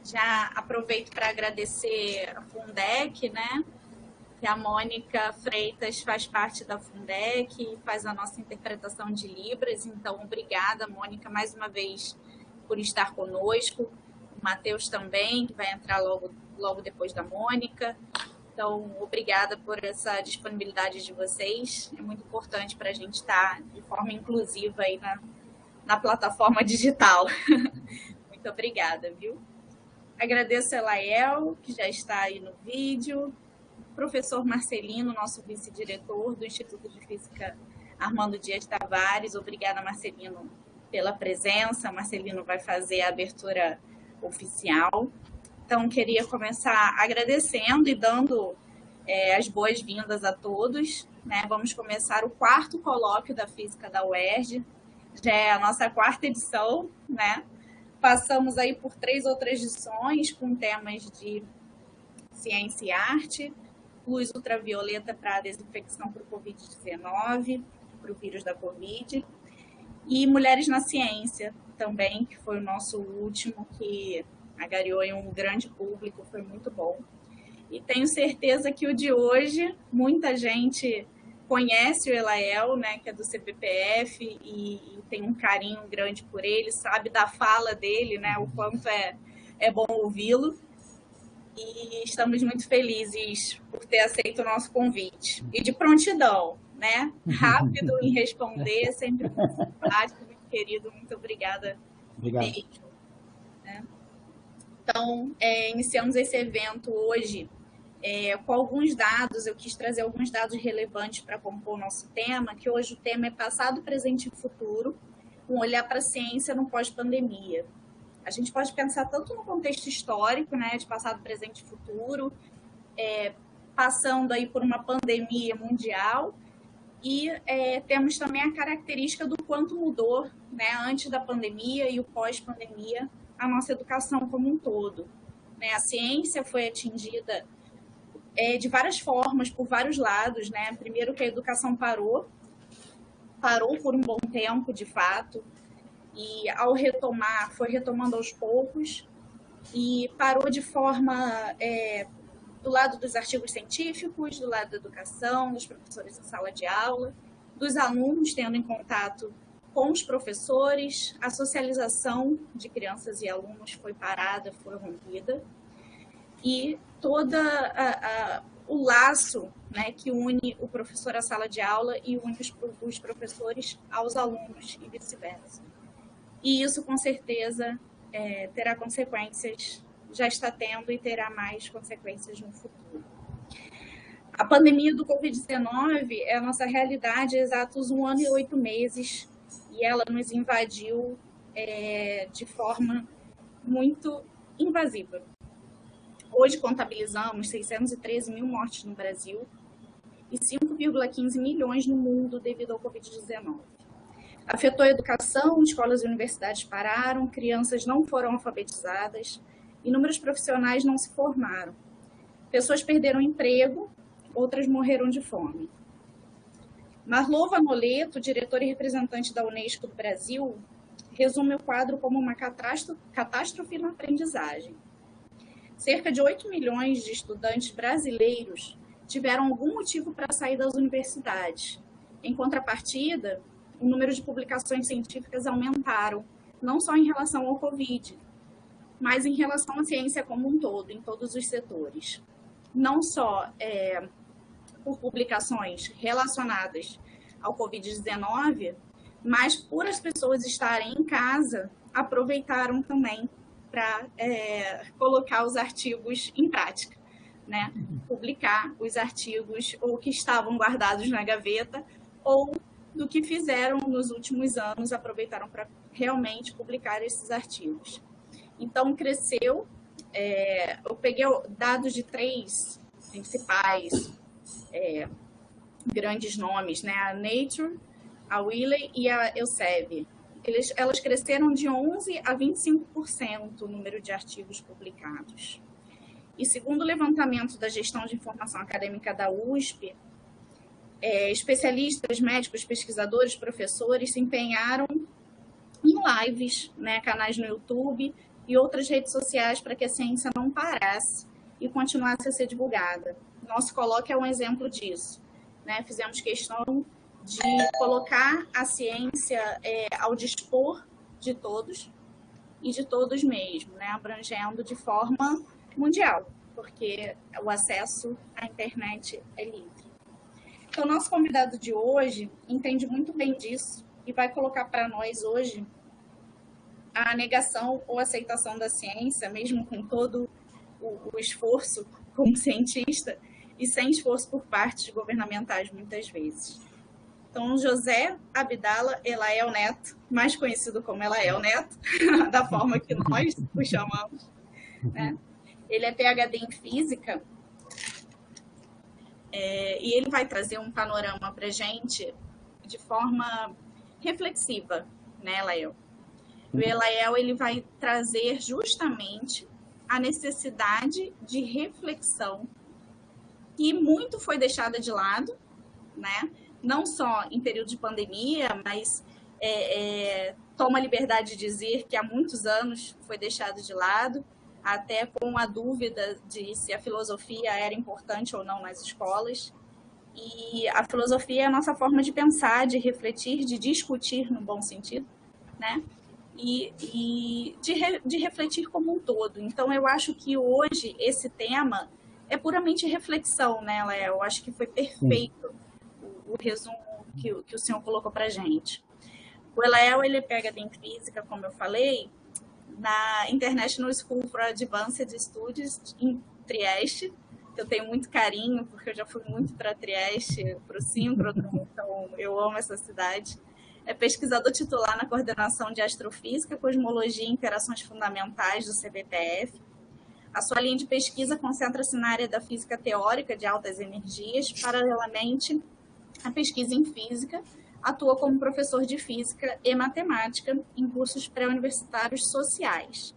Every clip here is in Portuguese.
Já aproveito para agradecer a Fundec, né? Que a Mônica Freitas faz parte da Fundec e faz a nossa interpretação de Libras. Então, obrigada, Mônica, mais uma vez por estar conosco. O Matheus também, que vai entrar logo depois da Mônica. Então, obrigada por essa disponibilidade de vocês. É muito importante para a gente estar de forma inclusiva aí na plataforma digital. Muito obrigada, viu? Agradeço a Elael, que já está aí no vídeo. Professor Marcelino, nosso vice-diretor do Instituto de Física Armando Dias Tavares. Obrigada, Marcelino, pela presença. Marcelino vai fazer a abertura oficial. Então, queria começar agradecendo e dando as boas-vindas a todos, né? Vamos começar o 4º colóquio da Física da UERJ. Já é a nossa 4ª edição, né? Passamos aí por 3 outras edições com temas de ciência e arte, luz ultravioleta para desinfecção para o Covid-19, para o vírus da Covid, e mulheres na ciência também, que foi o nosso último, que agariou em um grande público, foi muito bom. E tenho certeza que o de hoje, muita gente conhece o Elael, né, que é do CPPF, e tem um carinho grande por ele, sabe da fala dele, né, o quanto é bom ouvi-lo. E estamos muito felizes por ter aceito o nosso convite. E de prontidão, né? Rápido em responder, sempre muito simpático, muito querido. Muito obrigada. Obrigado. Né? Então, iniciamos esse evento hoje com alguns dados. Eu quis trazer alguns dados relevantes para compor o nosso tema, que hoje o tema é passado, presente e futuro, um olhar para a ciência no pós-pandemia. A gente pode pensar tanto no contexto histórico, né, de passado, presente e futuro, passando aí por uma pandemia mundial, e temos também a característica do quanto mudou, né, antes da pandemia e o pós-pandemia, a nossa educação como um todo. Né? A ciência foi atingida de várias formas, por vários lados. Né? Primeiro que a educação parou por um bom tempo, de fato, e ao retomar, foi retomando aos poucos, e parou de forma do lado dos artigos científicos, do lado da educação, dos professores em sala de aula, dos alunos tendo em contato com os professores, a socialização de crianças e alunos foi parada, foi rompida, e todo o laço, né, que une o professor à sala de aula e une os professores aos alunos e vice-versa. E isso, com certeza, terá consequências, já está tendo e terá mais consequências no futuro. A pandemia do Covid-19 é a nossa realidade há exatos 1 ano e 8 meses, e ela nos invadiu de forma muito invasiva. Hoje contabilizamos 613 mil mortes no Brasil e 5,15 milhões no mundo devido ao Covid-19. Afetou a educação, escolas e universidades pararam, crianças não foram alfabetizadas, inúmeros profissionais não se formaram. Pessoas perderam emprego, outras morreram de fome. Marlô Vanoleto, diretor e representante da Unesco do Brasil, resume o quadro como uma catástrofe na aprendizagem. Cerca de 8 milhões de estudantes brasileiros tiveram algum motivo para sair das universidades. Em contrapartida, o número de publicações científicas aumentaram, não só em relação ao Covid, mas em relação à ciência como um todo, em todos os setores. Não só por publicações relacionadas ao Covid-19, mas por as pessoas estarem em casa, aproveitaram também para colocar os artigos em prática, né? Publicar os artigos ou que estavam guardados na gaveta ou do que fizeram nos últimos anos, aproveitaram para realmente publicar esses artigos. Então, cresceu. Eu peguei dados de 3 principais grandes nomes, né? A Nature, a Wiley e a Elsevier. Elas cresceram de 11% a 25% o número de artigos publicados. E segundo o levantamento da Gestão de Informação Acadêmica da USP, especialistas, médicos, pesquisadores, professores se empenharam em lives, né, canais no YouTube, e outras redes sociais para que a ciência não parasse e continuasse a ser divulgada. Nosso colóquio é um exemplo disso, né? Fizemos questão de colocar a ciência ao dispor de todos e de todos mesmo, né? Abrangendo de forma mundial, porque o acesso à internet é livre. Então, nosso convidado de hoje entende muito bem disso e vai colocar para nós hoje a negação ou aceitação da ciência, mesmo com todo o esforço como cientista e sem esforço por partes governamentais, muitas vezes. Então, José Abdala Elael Neto, mais conhecido como Elael Neto, da forma que nós o chamamos, né? Ele é PhD em Física e ele vai trazer um panorama para a gente de forma reflexiva, né, Elael? O Elael ele vai trazer justamente a necessidade de reflexão que muito foi deixada de lado, né? Não só em período de pandemia, mas toma a liberdade de dizer que há muitos anos foi deixado de lado, até com a dúvida de se a filosofia era importante ou não nas escolas. E a filosofia é a nossa forma de pensar, de refletir, de discutir no bom sentido, né? E de refletir como um todo. Então, eu acho que hoje esse tema é puramente reflexão, né, Léo? Eu acho que foi perfeito o resumo que o senhor colocou para a gente. O Elael, ele pega em Física, como eu falei, na International School for Advanced Studies em Trieste. Eu tenho muito carinho, porque eu já fui muito para Trieste, para o síncrono, então eu amo essa cidade. É pesquisador titular na coordenação de Astrofísica, Cosmologia e Interações Fundamentais do CBPF. A sua linha de pesquisa concentra-se na área da física teórica de altas energias. Paralelamente à pesquisa em física, atua como professor de física e matemática em cursos pré-universitários sociais.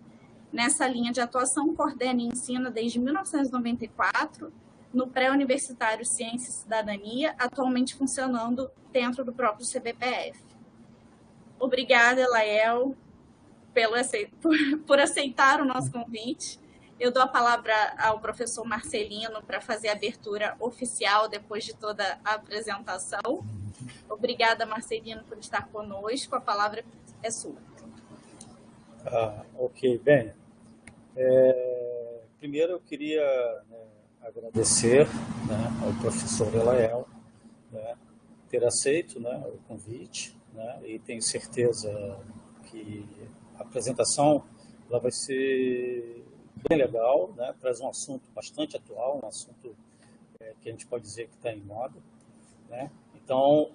Nessa linha de atuação, coordena e ensina desde 1994 no pré-universitário Ciência e Cidadania, atualmente funcionando dentro do próprio CBPF. Obrigada, Elael, por aceitar o nosso convite. Eu dou a palavra ao professor Marcelino para fazer a abertura oficial depois de toda a apresentação. Obrigada, Marcelino, por estar conosco. A palavra é sua. Ok, bem. Primeiro eu queria agradecer ao professor Elael ter aceito o convite, e tenho certeza que a apresentação ela vai ser bem legal, traz um assunto bastante atual, um assunto que a gente pode dizer que está em moda, Então,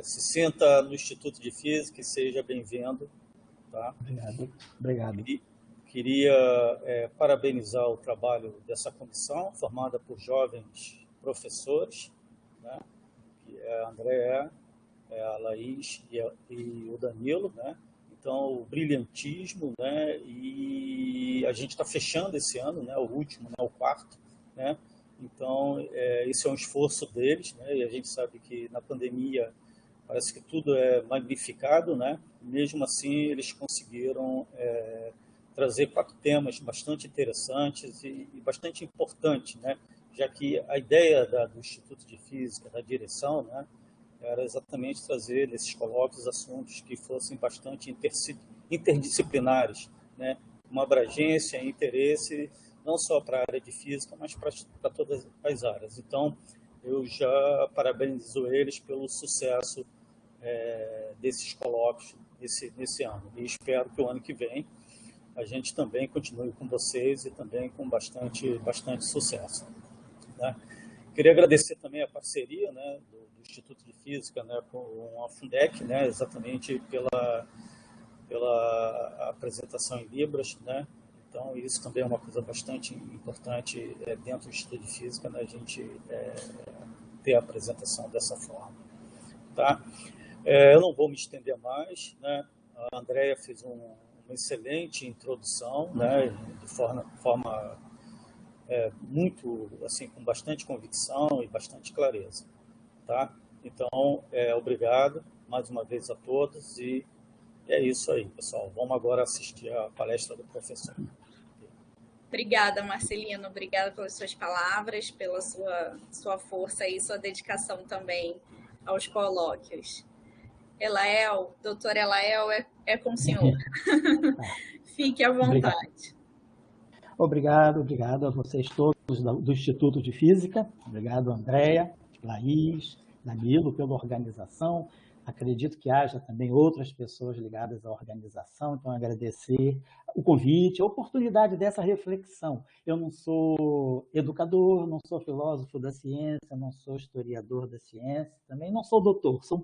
se sinta no Instituto de Física e seja bem-vindo. Tá? Obrigado. Queria parabenizar o trabalho dessa comissão, formada por jovens professores, que é a Andréa, a Laís e o Danilo, Então, o brilhantismo, e a gente está fechando esse ano, o último, o quarto, Então, isso é um esforço deles, e a gente sabe que na pandemia parece que tudo é magnificado, Mesmo assim, eles conseguiram trazer 4 temas bastante interessantes e bastante importantes, Já que a ideia do Instituto de Física, da direção, era exatamente trazer nesses colóquios assuntos que fossem bastante interdisciplinares, uma abrangência e interesse não só para a área de física, mas para todas as áreas. Então, eu já parabenizo eles pelo sucesso desses colóquios nesse ano. E espero que o ano que vem a gente também continue com vocês e também com bastante sucesso. Queria agradecer também a parceria do Instituto de Física com a Fundec, exatamente pela apresentação em Libras, Então, isso também é uma coisa bastante importante dentro do Instituto de Física, a gente ter a apresentação dessa forma. Tá? Eu não vou me estender mais, A Andréa fez uma excelente introdução, de forma muito, assim, com bastante convicção e bastante clareza. Tá? Então, obrigado mais uma vez a todos e E é isso aí, pessoal. Vamos agora assistir a palestra do professor. Obrigada, Marcelino. Obrigada pelas suas palavras, pela sua força e sua dedicação também aos colóquios. Elael, doutor Elael, é com o senhor. Fique à vontade. Obrigado a vocês todos do Instituto de Física. Obrigado, Andréia, Laís, Danilo, pela organização. Acredito que haja também outras pessoas ligadas à organização, então agradecer o convite, a oportunidade dessa reflexão. Eu não sou educador, não sou filósofo da ciência, não sou historiador da ciência, também não sou doutor, sou um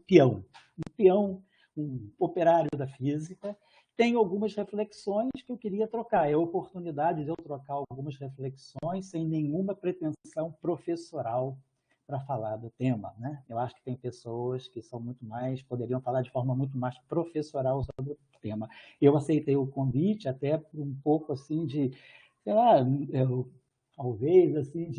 peão, um operário da física. Tenho algumas reflexões que eu queria trocar. É a oportunidade de eu trocar algumas reflexões sem nenhuma pretensão professoral para falar do tema, né? Eu acho que tem pessoas que são muito mais, poderiam falar de forma muito mais professoral sobre o tema. Eu aceitei o convite até por um pouco assim de, sei lá, talvez assim,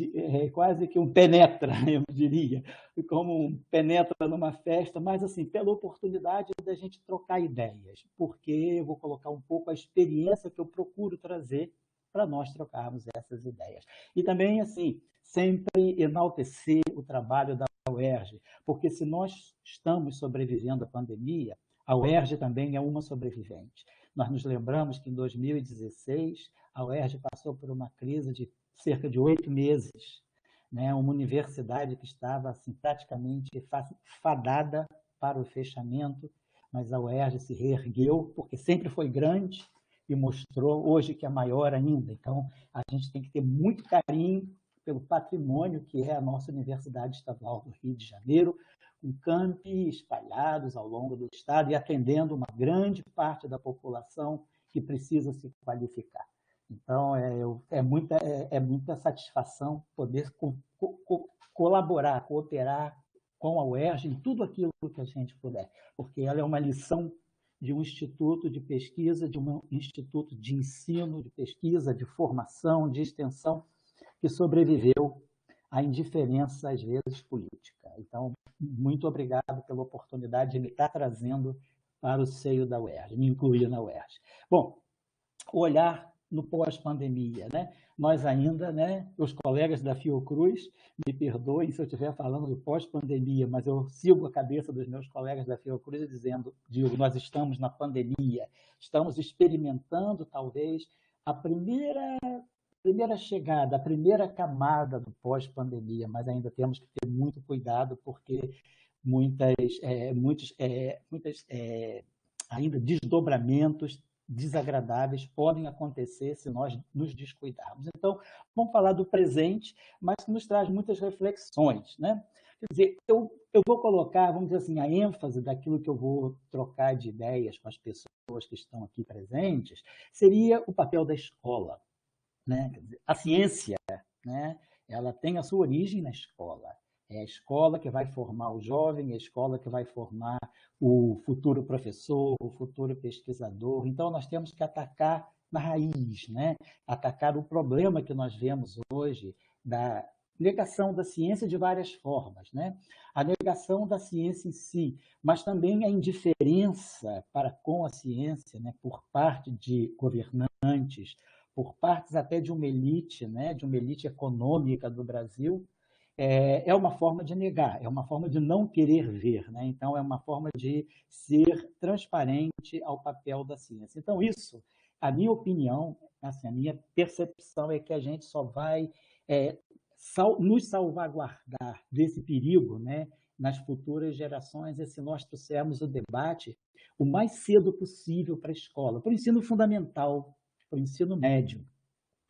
quase que um penetra, eu diria, como um penetra numa festa, mas assim, pela oportunidade da gente trocar ideias, porque eu vou colocar um pouco a experiência que eu procuro trazer para nós trocarmos essas ideias. E também, assim, sempre enaltecer o trabalho da UERJ, porque se nós estamos sobrevivendo à pandemia, a UERJ também é uma sobrevivente. Nós nos lembramos que em 2016 a UERJ passou por uma crise de cerca de 8 meses, né? Uma universidade que estava assim, praticamente fadada para o fechamento, mas a UERJ se reergueu, porque sempre foi grande e mostrou hoje que é maior ainda. Então, a gente tem que ter muito carinho pelo patrimônio que é a nossa Universidade Estadual do Rio de Janeiro, com campi espalhados ao longo do estado e atendendo uma grande parte da população que precisa se qualificar. Então, é muita satisfação poder colaborar, cooperar com a UERJ em tudo aquilo que a gente puder, porque ela é uma lição de um instituto de pesquisa, de um instituto de ensino, de pesquisa, de formação, de extensão, que sobreviveu à indiferença, às vezes, política. Então, muito obrigado pela oportunidade de me estar trazendo para o seio da UERJ, me incluir na UERJ. Bom, olhar no pós-pandemia, né? Nós ainda, né, os colegas da Fiocruz, me perdoem se eu estiver falando do pós-pandemia, mas eu sigo a cabeça dos meus colegas da Fiocruz dizendo, nós estamos na pandemia, estamos experimentando, talvez, a primeira chegada, a primeira camada do pós-pandemia, mas ainda temos que ter muito cuidado, porque muitos ainda desdobramentos desagradáveis podem acontecer se nós nos descuidarmos. Então, vamos falar do presente, mas que nos traz muitas reflexões, né? Quer dizer, eu vou colocar, vamos dizer assim, a ênfase daquilo que eu vou trocar de ideias com as pessoas que estão aqui presentes, seria o papel da escola, né? A ciência, né? Ela tem a sua origem na escola. É a escola que vai formar o jovem, é a escola que vai formar o futuro professor, o futuro pesquisador. Então, nós temos que atacar na raiz, né? Atacar o problema que nós vemos hoje da negação da ciência de várias formas, né? A negação da ciência em si, mas também a indiferença para com a ciência, né? Por parte de governantes, por partes até de uma elite, né? De uma elite econômica do Brasil, é uma forma de negar, é uma forma de não querer ver, né? Então, é uma forma de ser transparente ao papel da ciência. Então, isso, a minha opinião, assim, a minha percepção é que a gente só vai nos salvaguardar desse perigo, né, nas futuras gerações, se nós trouxermos o debate o mais cedo possível para a escola, para o ensino fundamental, para o ensino médio.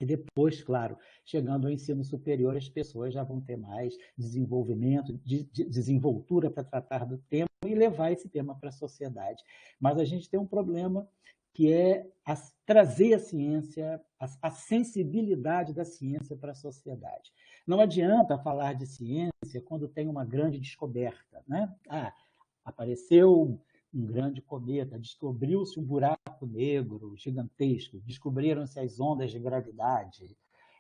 E depois, claro, chegando ao ensino superior, as pessoas já vão ter mais desenvolvimento, desenvoltura para tratar do tema e levar esse tema para a sociedade. Mas a gente tem um problema que é trazer a ciência, a sensibilidade da ciência para a sociedade. Não adianta falar de ciência quando tem uma grande descoberta, né? Apareceu um grande cometa, descobriu-se um buraco negro gigantesco, descobriram-se as ondas de gravidade,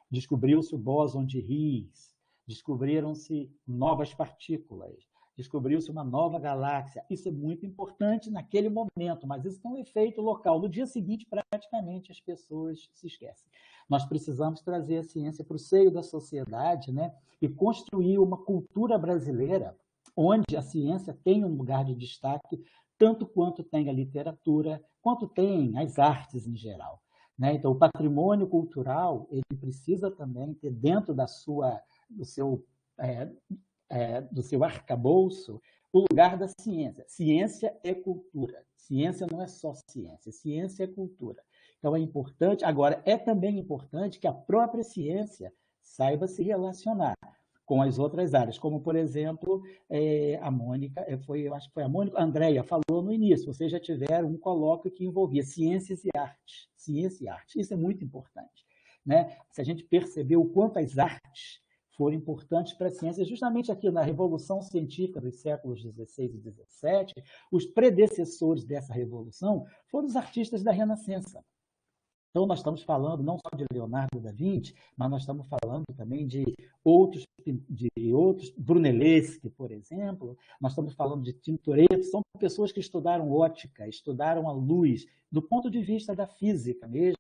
descobriu-se o bóson de Higgs, descobriram-se novas partículas, descobriu-se uma nova galáxia. Isso é muito importante naquele momento, mas isso tem um efeito local. No dia seguinte, praticamente, as pessoas se esquecem. Nós precisamos trazer a ciência para o seio da sociedade, né? E construir uma cultura brasileira onde a ciência tem um lugar de destaque, tanto quanto tem a literatura, quanto tem as artes em geral. Né? Então, o patrimônio cultural ele precisa também ter dentro do seu arcabouço o lugar da ciência. Ciência é cultura. Ciência não é só ciência. Ciência é cultura. Então, é importante. Agora, é também importante que a própria ciência saiba se relacionar com as outras áreas, como, por exemplo, a Mônica, eu acho que foi a Mônica, a Andrea falou no início, vocês já tiveram um colóquio que envolvia ciências e artes. Ciência e arte, isso é muito importante. Né? Se a gente perceber o quanto as artes foram importantes para a ciência, justamente aqui na Revolução Científica dos séculos XVI e XVII, os predecessores dessa revolução foram os artistas da Renascença. Então, nós estamos falando não só de Leonardo da Vinci, mas nós estamos falando também de outros Brunelleschi, por exemplo, nós estamos falando de Tintoretto, são pessoas que estudaram ótica, estudaram a luz, do ponto de vista da física mesmo,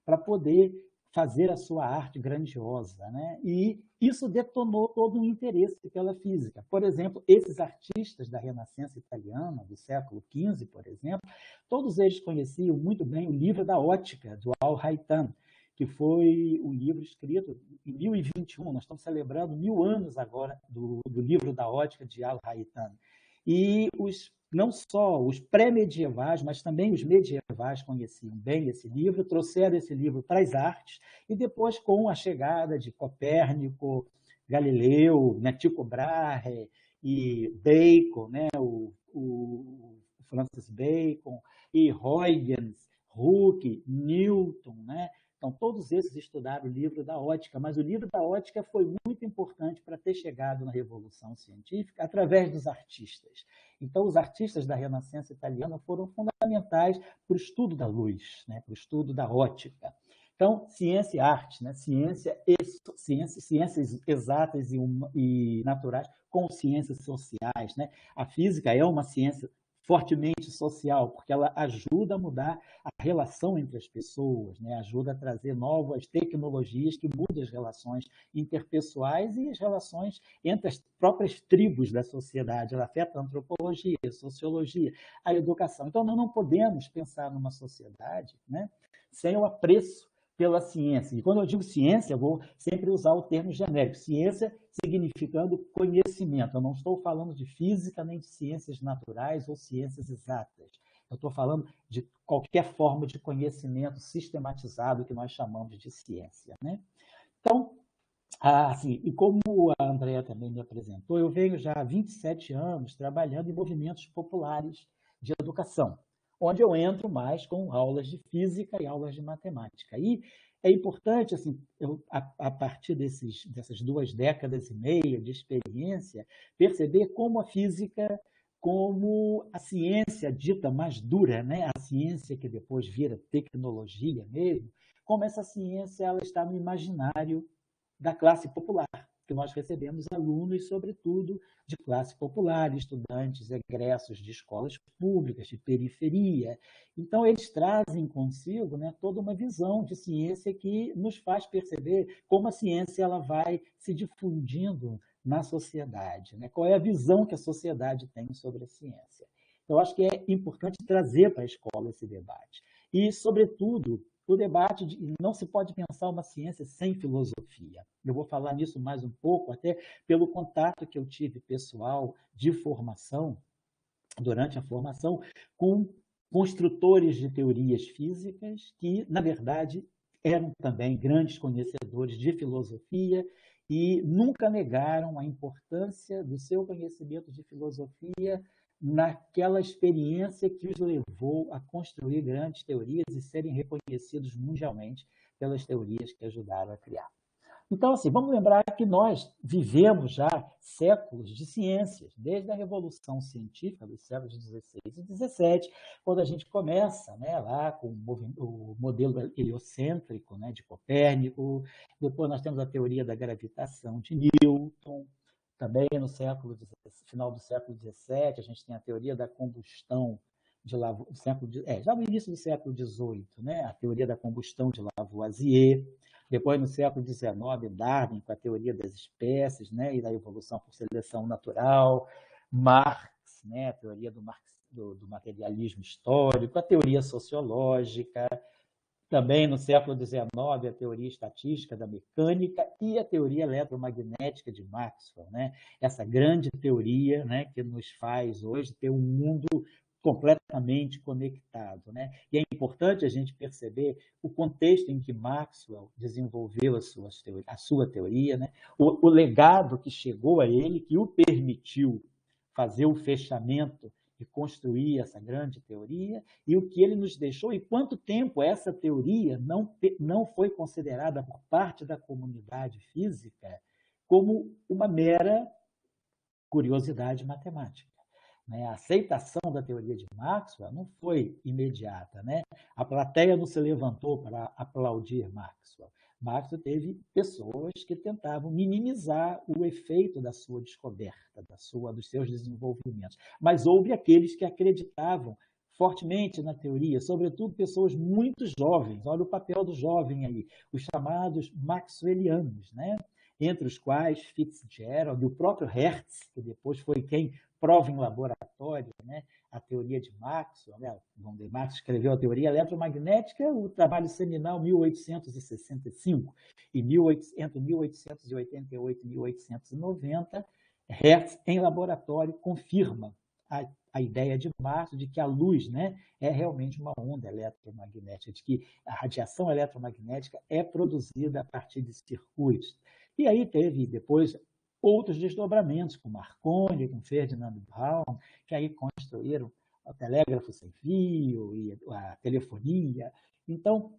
para poder fazer a sua arte grandiosa. Né? E isso detonou todo um interesse pela física. Por exemplo, esses artistas da Renascença italiana, do século XV, por exemplo, todos eles conheciam muito bem o livro da ótica, do Al-Haytham, que foi um livro escrito em 1021, nós estamos celebrando 1000 anos agora do livro da ótica de Al-Haytham. E não só os pré-medievais, mas também os medievais conheciam bem esse livro, trouxeram esse livro para as artes, e depois, com a chegada de Copérnico, Galileu, Tycho Brahe e Bacon, né, o Francis Bacon, e Huygens, Hooke, Newton, né? Então, todos esses estudaram o livro da ótica, mas o livro da ótica foi muito importante para ter chegado na Revolução Científica através dos artistas. Então, os artistas da Renascença italiana foram fundamentais para o estudo da luz, né? Para o estudo da ótica. Então, ciência e arte, né? Ciências exatas e naturais com ciências sociais. Né? A física é uma ciência fortemente social, porque ela ajuda a mudar a relação entre as pessoas, né? Ajuda a trazer novas tecnologias que mudam as relações interpessoais e as relações entre as próprias tribos da sociedade. Ela afeta a antropologia, a sociologia, a educação. Então, nós não podemos pensar numa sociedade, né, sem o apreço pela ciência. E quando eu digo ciência, eu vou sempre usar o termo genérico. Ciência significando conhecimento. Eu não estou falando de física, nem de ciências naturais ou ciências exatas. Eu estou falando de qualquer forma de conhecimento sistematizado que nós chamamos de ciência. Né? Então, assim, e como a Andrea também me apresentou, eu venho já há 27 anos trabalhando em movimentos populares de educação, onde eu entro mais com aulas de física e aulas de matemática. E é importante, assim, a partir dessas 2 décadas e meia de experiência, perceber como a física, como a ciência dita mais dura, né? A ciência que depois vira tecnologia mesmo, como essa ciência ela está no imaginário da classe popular, que nós recebemos alunos, sobretudo, de classe popular, estudantes egressos de escolas públicas, de periferia. Então, eles trazem consigo, né, toda uma visão de ciência que nos faz perceber como a ciência ela vai se difundindo na sociedade, né? Qual é a visão que a sociedade tem sobre a ciência. Eu acho que é importante trazer para a escola esse debate. E, sobretudo, o debate não se pode pensar uma ciência sem filosofia. Eu vou falar nisso mais um pouco, até pelo contato que eu tive pessoal de formação, durante a formação, com construtores de teorias físicas que, na verdade, eram também grandes conhecedores de filosofia e nunca negaram a importância do seu conhecimento de filosofia naquela experiência que os levou a construir grandes teorias e serem reconhecidos mundialmente pelas teorias que ajudaram a criar. Então, assim, vamos lembrar que nós vivemos já séculos de ciências, desde a Revolução Científica dos séculos XVI e XVII, quando a gente começa, né, lá com o modelo heliocêntrico, né, de Copérnico, depois nós temos a teoria da gravitação de Newton, Também no final do século XVII, a gente tem a teoria da combustão de já no início do século XVIII, né? A teoria da combustão de Lavoisier. Depois, no século XIX, Darwin, com a teoria das espécies, né? E da evolução por seleção natural. Marx, né? A teoria do materialismo histórico, a teoria sociológica. Também no século XIX, a teoria estatística da mecânica e a teoria eletromagnética de Maxwell, né? Essa grande teoria, né, que nos faz hoje ter um mundo completamente conectado, né? E é importante a gente perceber o contexto em que Maxwell desenvolveu a sua teoria, né? O legado que chegou a ele, que o permitiu fazer o fechamento e construir essa grande teoria, e o que ele nos deixou, e quanto tempo essa teoria não foi considerada por parte da comunidade física como uma mera curiosidade matemática. A aceitação da teoria de Maxwell não foi imediata, né? A plateia não se levantou para aplaudir Maxwell. Maxwell teve pessoas que tentavam minimizar o efeito da sua descoberta, dos seus desenvolvimentos. Mas houve aqueles que acreditavam fortemente na teoria, sobretudo pessoas muito jovens. Olha o papel do jovem aí, os chamados maxwellianos, né? Entre os quais Fitzgerald e o próprio Hertz, que depois foi quem prova em laboratório, né, a teoria de Maxwell, né? Maxwell escreveu a teoria eletromagnética, o trabalho seminal 1865, e entre 1888 e 1890, Hertz, em laboratório, confirma a ideia de Maxwell de que a luz, né, é realmente uma onda eletromagnética, de que a radiação eletromagnética é produzida a partir de circuitos. E aí teve depois outros desdobramentos, com Marconi, com Ferdinand Braun, que aí construíram o telégrafo sem fio e a telefonia. Então,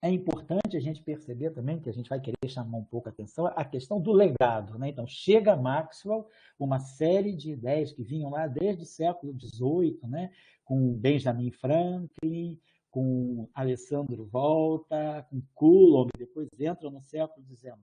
é importante a gente perceber também, que a gente vai querer chamar um pouco a atenção, a questão do legado, né? Então, chega Maxwell, uma série de ideias que vinham lá desde o século XVIII, né? Com Benjamin Franklin, com Alessandro Volta, com Coulomb, depois entra no século XIX,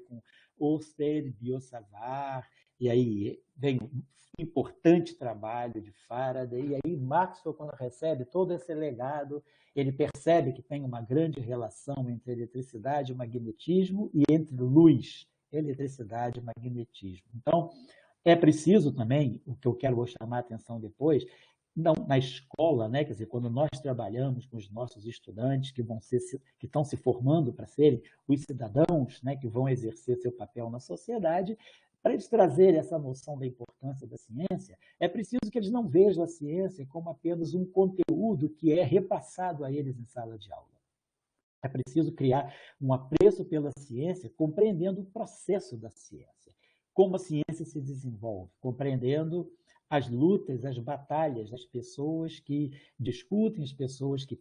com Ørsted, Biot-Savart, e aí vem um importante trabalho de Faraday, e aí Maxwell, quando recebe todo esse legado, ele percebe que tem uma grande relação entre eletricidade e magnetismo e entre luz, eletricidade e magnetismo. Então, é preciso também, o que eu quero chamar a atenção depois, não, na escola, né? Quer dizer, quando nós trabalhamos com os nossos estudantes que estão se formando para serem os cidadãos, né, que vão exercer seu papel na sociedade, para eles trazerem essa noção da importância da ciência, é preciso que eles não vejam a ciência como apenas um conteúdo que é repassado a eles em sala de aula. É preciso criar um apreço pela ciência, compreendendo o processo da ciência, como a ciência se desenvolve, compreendendo as lutas, as batalhas das pessoas que discutem, as pessoas que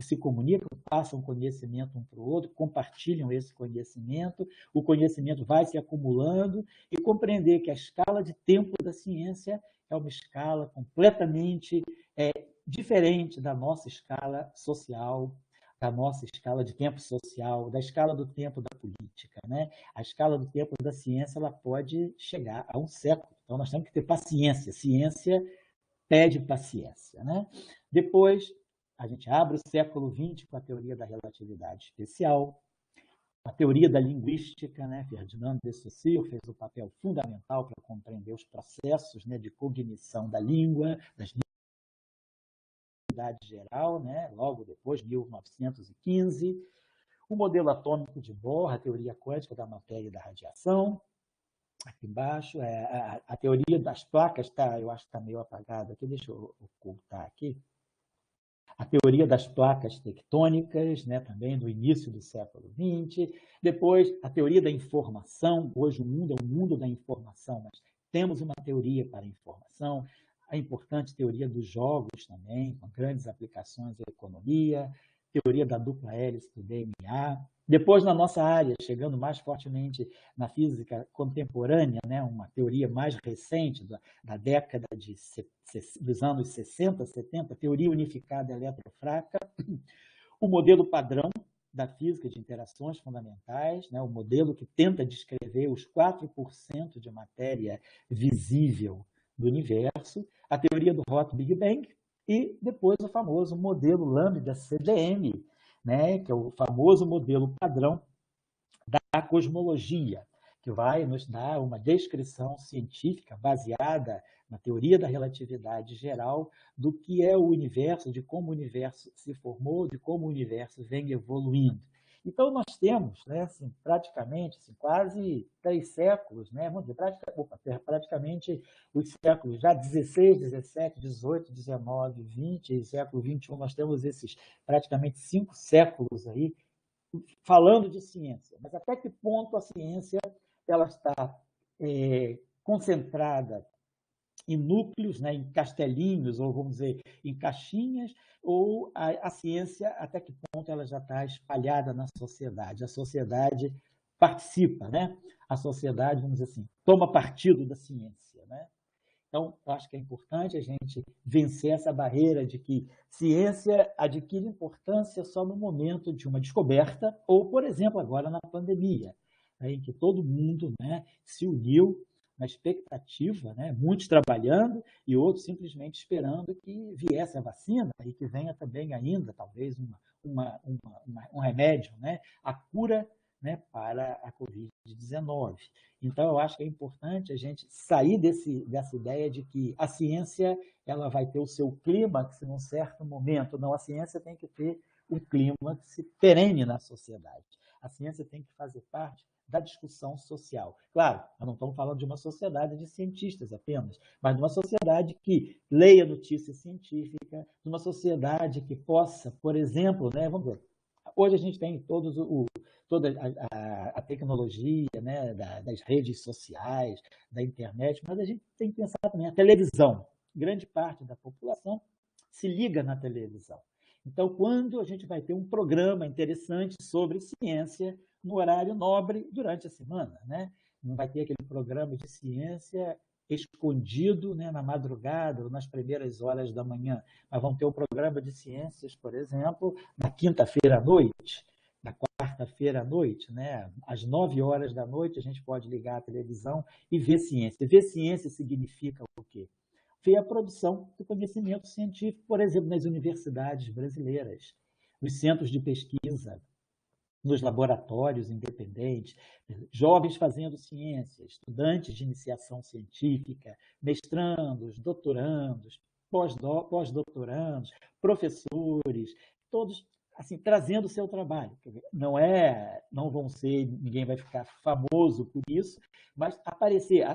se comunicam, passam conhecimento um para o outro, compartilham esse conhecimento, o conhecimento vai se acumulando e compreender que a escala de tempo da ciência é uma escala completamente diferente da nossa escala social, da nossa escala de tempo social, da escala do tempo da política, né? A escala do tempo da ciência ela pode chegar a um século. Então, nós temos que ter paciência. Ciência pede paciência, né? Depois, a gente abre o século XX com a teoria da relatividade especial, a teoria da linguística, né? Ferdinand de Saussure fez um papel fundamental para compreender os processos, né, de cognição da língua, das geral, né? Logo depois, 1915, o modelo atômico de Bohr, a teoria quântica da matéria e da radiação. Aqui embaixo, a teoria das placas, eu acho que está meio apagado aqui, deixa eu ocultar aqui. A teoria das placas tectônicas, né, também do início do século XX. Depois, a teoria da informação. Hoje o mundo é o mundo da informação, mas temos uma teoria para a informação. A importante teoria dos jogos também, com grandes aplicações à economia, teoria da dupla hélice do DNA. Depois, na nossa área, chegando mais fortemente na física contemporânea, né, uma teoria mais recente da década dos anos 60, 70, teoria unificada eletrofraca, o modelo padrão, da física de interações fundamentais, né, o modelo que tenta descrever os 4% de matéria visível do universo, a teoria do Hot Big Bang e depois o famoso modelo Lambda-CDM, né, que é o famoso modelo padrão da cosmologia, que vai nos dar uma descrição científica baseada na teoria da relatividade geral do que é o universo, de como o universo se formou, de como o universo vem evoluindo. Então, nós temos, né, assim, praticamente, assim, quase 3 séculos, né, vamos dizer, praticamente os séculos já 16, 17, 18, 19, 20 e século 21, nós temos esses praticamente 5 séculos aí falando de ciência. Mas até que ponto a ciência ela está concentrada em núcleos, né, em castelinhos, ou vamos dizer, em caixinhas, ou a ciência, até que ponto ela já está espalhada na sociedade? A sociedade participa, né? A sociedade, vamos dizer assim, toma partido da ciência, né? Então, eu acho que é importante a gente vencer essa barreira de que ciência adquire importância só no momento de uma descoberta, ou, por exemplo, agora na pandemia, né, em que todo mundo, né, se uniu na expectativa, né, muitos trabalhando e outros simplesmente esperando que viesse a vacina e que venha também ainda, talvez, um remédio, né, a cura, né, para a Covid-19. Então, eu acho que é importante a gente sair dessa ideia de que a ciência ela vai ter o seu clímax em um certo momento. Não, a ciência tem que ter um clímax perene na sociedade. A ciência tem que fazer parte da discussão social. Claro, nós não estamos falando de uma sociedade de cientistas apenas, mas de uma sociedade que leia notícia científica, de uma sociedade que possa, por exemplo, né, vamos ver, hoje a gente tem toda a tecnologia, né, das redes sociais, da internet, mas a gente tem que pensar também a televisão. Grande parte da população se liga na televisão. Então, quando a gente vai ter um programa interessante sobre ciência no horário nobre durante a semana, né? Não vai ter aquele programa de ciência escondido, né, na madrugada ou nas primeiras horas da manhã, mas vão ter um programa de ciências, por exemplo, na quinta-feira à noite, na quarta-feira à noite, né? Às 9 horas da noite, a gente pode ligar a televisão e ver ciência. Ver ciência significa o quê? Ver a produção do conhecimento científico, por exemplo, nas universidades brasileiras, nos centros de pesquisa, nos laboratórios independentes, jovens fazendo ciência, estudantes de iniciação científica, mestrandos, doutorandos, pós-doutorandos, professores, todos assim trazendo o seu trabalho. Não vão ser, ninguém vai ficar famoso por isso, mas aparecer,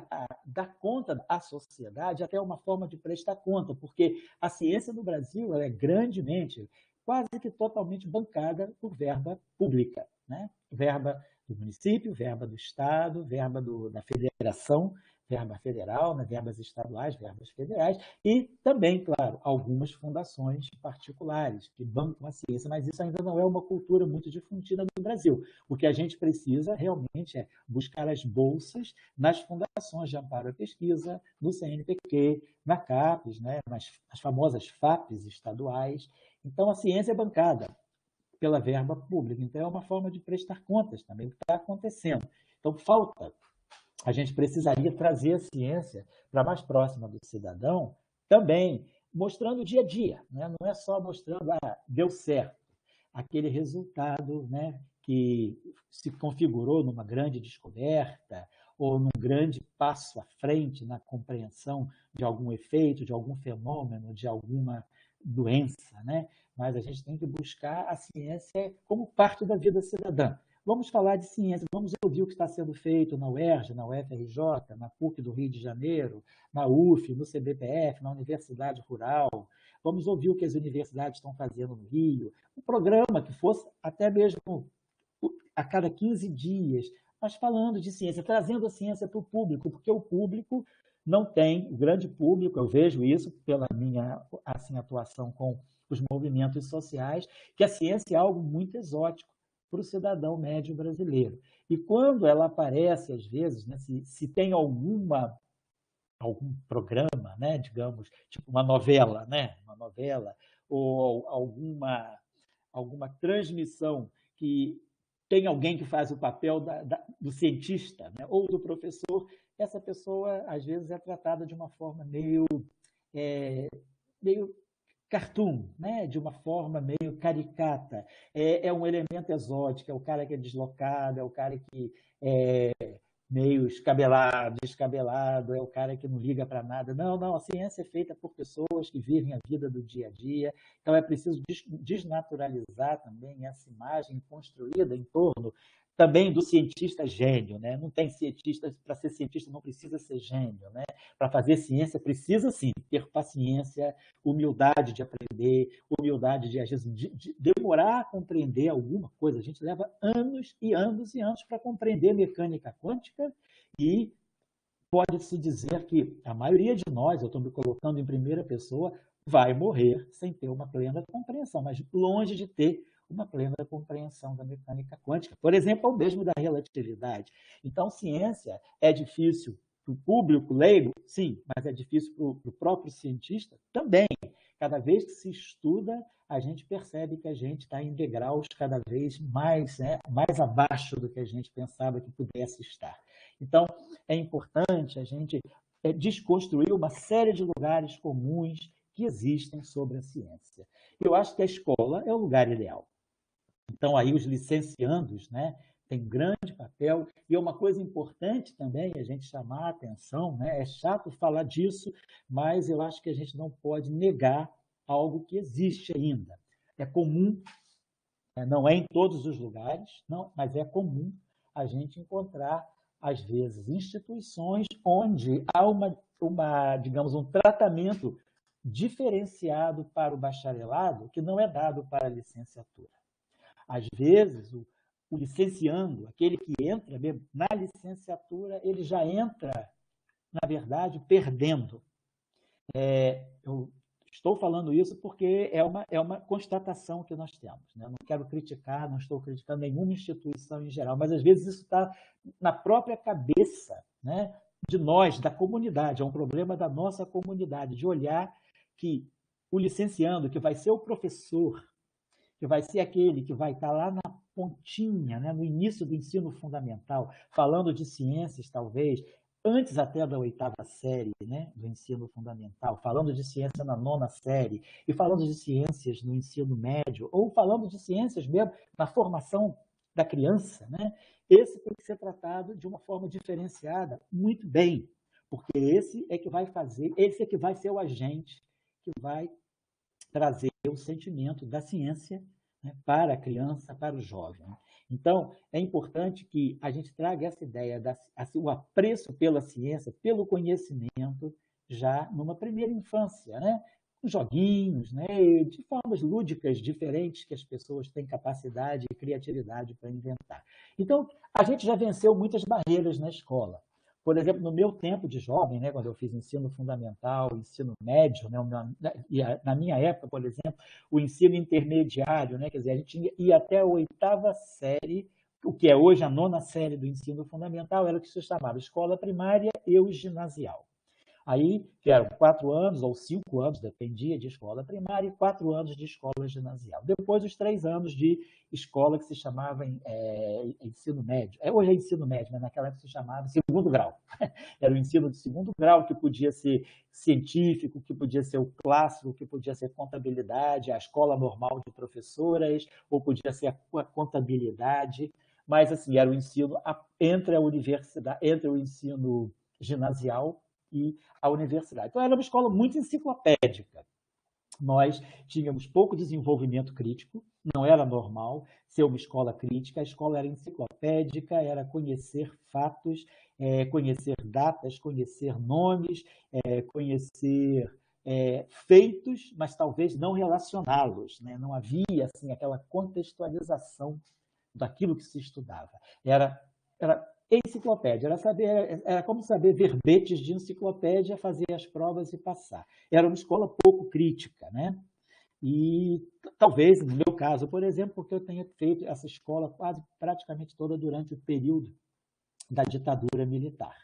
dar conta à sociedade até uma forma de prestar conta, porque a ciência no Brasil ela é grandemente, quase que totalmente bancada por verba pública, né? Verba do município, verba do Estado, verba da federação, verba federal, né? Verbas estaduais, verbas federais, e também, claro, algumas fundações particulares que bancam a ciência, mas isso ainda não é uma cultura muito difundida no Brasil. O que a gente precisa realmente é buscar as bolsas nas fundações de amparo à pesquisa, no CNPq, na CAPES, né? Nas famosas FAPES estaduais. Então, a ciência é bancada pela verba pública. Então, é uma forma de prestar contas também do que está acontecendo. Então, a gente precisaria trazer a ciência para mais próxima do cidadão, também mostrando o dia a dia, né? Não é só mostrando, deu certo, aquele resultado, né, que se configurou numa grande descoberta ou num grande passo à frente na compreensão de algum efeito, de algum fenômeno, de alguma doença, né? Mas a gente tem que buscar a ciência como parte da vida cidadã. Vamos falar de ciência, vamos ouvir o que está sendo feito na UERJ, na UFRJ, na PUC do Rio de Janeiro, na UF, no CBPF, na Universidade Rural. Vamos ouvir o que as universidades estão fazendo no Rio. Um programa que fosse até mesmo a cada 15 dias, mas falando de ciência, trazendo a ciência para o público, porque o público não tem, o grande público, eu vejo isso pela minha assim, atuação com os movimentos sociais, que a ciência é algo muito exótico para o cidadão médio brasileiro. E quando ela aparece, às vezes, né, se tem algum programa, né, digamos, tipo uma novela, ou alguma transmissão que tem alguém que faz o papel do cientista, né? Ou do professor, essa pessoa, às vezes, é tratada de uma forma meio cartoon, né? De uma forma meio caricata. É um elemento exótico, é o cara que é deslocado, é o cara que é meio descabelado, é o cara que não liga para nada. Não, a ciência é feita por pessoas que vivem a vida do dia a dia, então é preciso desnaturalizar também essa imagem construída em torno também do cientista gênio, né? Não tem cientista, para ser cientista não precisa ser gênio, né? Para fazer ciência precisa sim ter paciência, humildade de aprender, humildade de, às vezes, de demorar a compreender alguma coisa. A gente leva anos e anos e anos para compreender mecânica quântica e pode-se dizer que a maioria de nós, eu estou me colocando em primeira pessoa, vai morrer sem ter uma plena compreensão, mas longe de ter uma plena compreensão da mecânica quântica. Por exemplo, o mesmo da relatividade. Então, ciência é difícil para o público leigo? Sim, mas é difícil para o próprio cientista? Também. Cada vez que se estuda, a gente percebe que a gente está em degraus cada vez mais, né, mais abaixo do que a gente pensava que pudesse estar. Então, é importante a gente desconstruir uma série de lugares comuns que existem sobre a ciência. Eu acho que a escola é o lugar ideal. Então, aí os licenciandos, né, têm um grande papel, e é uma coisa importante também a gente chamar a atenção, né? É chato falar disso, mas eu acho que a gente não pode negar algo que existe ainda. É comum, não é em todos os lugares, não, mas é comum a gente encontrar, às vezes, instituições onde há digamos, um tratamento diferenciado para o bacharelado que não é dado para a licenciatura. Às vezes, o licenciando, aquele que entra mesmo na licenciatura, ele já entra, na verdade, perdendo. Eu estou falando isso porque é uma constatação que nós temos, né? Não quero criticar, não estou criticando nenhuma instituição em geral, mas às vezes isso está na própria cabeça, né, de nós, da comunidade. É um problema da nossa comunidade, de olhar que o licenciando, que vai ser o professor, que vai ser aquele que vai estar lá na pontinha, né, no início do ensino fundamental, falando de ciências, talvez, antes até da 8ª série, né, do ensino fundamental, falando de ciência na 9ª série, e falando de ciências no ensino médio, ou falando de ciências mesmo na formação da criança, né? Esse tem que ser tratado de uma forma diferenciada, muito bem, porque esse é que vai ser o agente que vai trazer o sentimento da ciência, né, para a criança, para o jovem. Então, é importante que a gente traga essa ideia, o apreço pela ciência, pelo conhecimento, já numa primeira infância, né? Com joguinhos, né? De formas lúdicas diferentes que as pessoas têm capacidade e criatividade para inventar. Então, a gente já venceu muitas barreiras na escola. Por exemplo, no meu tempo de jovem, né, quando eu fiz ensino fundamental, ensino médio, né, na minha época, por exemplo, o ensino intermediário, né, quer dizer, a gente ia até a 8ª série, o que é hoje a 9ª série do ensino fundamental, era o que se chamava escola primária e o ginasial. Aí, que eram 4 anos ou 5 anos, dependia de escola primária, e 4 anos de escola ginasial. Depois, os 3 anos de escola que se chamava ensino médio. Hoje é ensino médio, mas naquela época se chamava segundo grau. Era o ensino de segundo grau, que podia ser científico, que podia ser o clássico, que podia ser contabilidade, a escola normal de professoras, ou podia ser a contabilidade. Mas, assim, era o ensino entre a universidade, entre o ensino ginasial e a universidade. Então, era uma escola muito enciclopédica. Nós tínhamos pouco desenvolvimento crítico, não era normal ser uma escola crítica, a escola era enciclopédica, era conhecer fatos, conhecer datas, conhecer nomes, conhecer feitos, mas talvez não relacioná-los, né? Não havia assim, aquela contextualização daquilo que se estudava. Era enciclopédia, era como saber verbetes de enciclopédia, fazer as provas e passar. Era uma escola pouco crítica, né? E talvez, no meu caso, por exemplo, porque eu tenha feito essa escola praticamente toda durante o período da ditadura militar.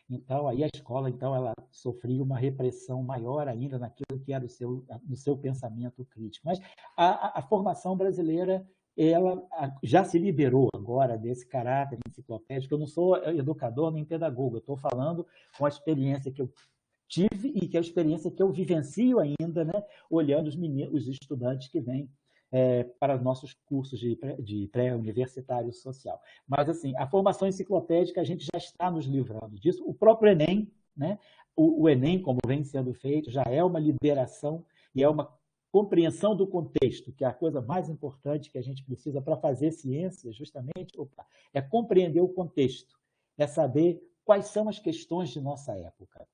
Então, aí a escola, então, ela sofria uma repressão maior ainda naquilo que era no seu pensamento crítico. Mas a formação brasileira ela já se liberou agora desse caráter enciclopédico. Eu não sou educador nem pedagogo, eu estou falando com a experiência que eu tive e que é a experiência que eu vivencio ainda, né, olhando os estudantes que vêm para nossos cursos de pré-universitário social. Mas, assim, a formação enciclopédica, a gente já está nos livrando disso. O próprio Enem, né, o Enem, como vem sendo feito, já é uma liberação e é uma compreensão do contexto, que é a coisa mais importante que a gente precisa para fazer ciência, justamente, é compreender o contexto, é saber quais são as questões de nossa época.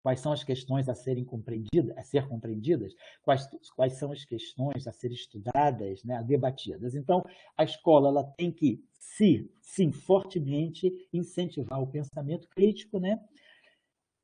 Quais são as questões a ser compreendidas, quais são as questões a ser estudadas, né, debatidas. Então, a escola ela tem que, sim, fortemente incentivar o pensamento crítico, né?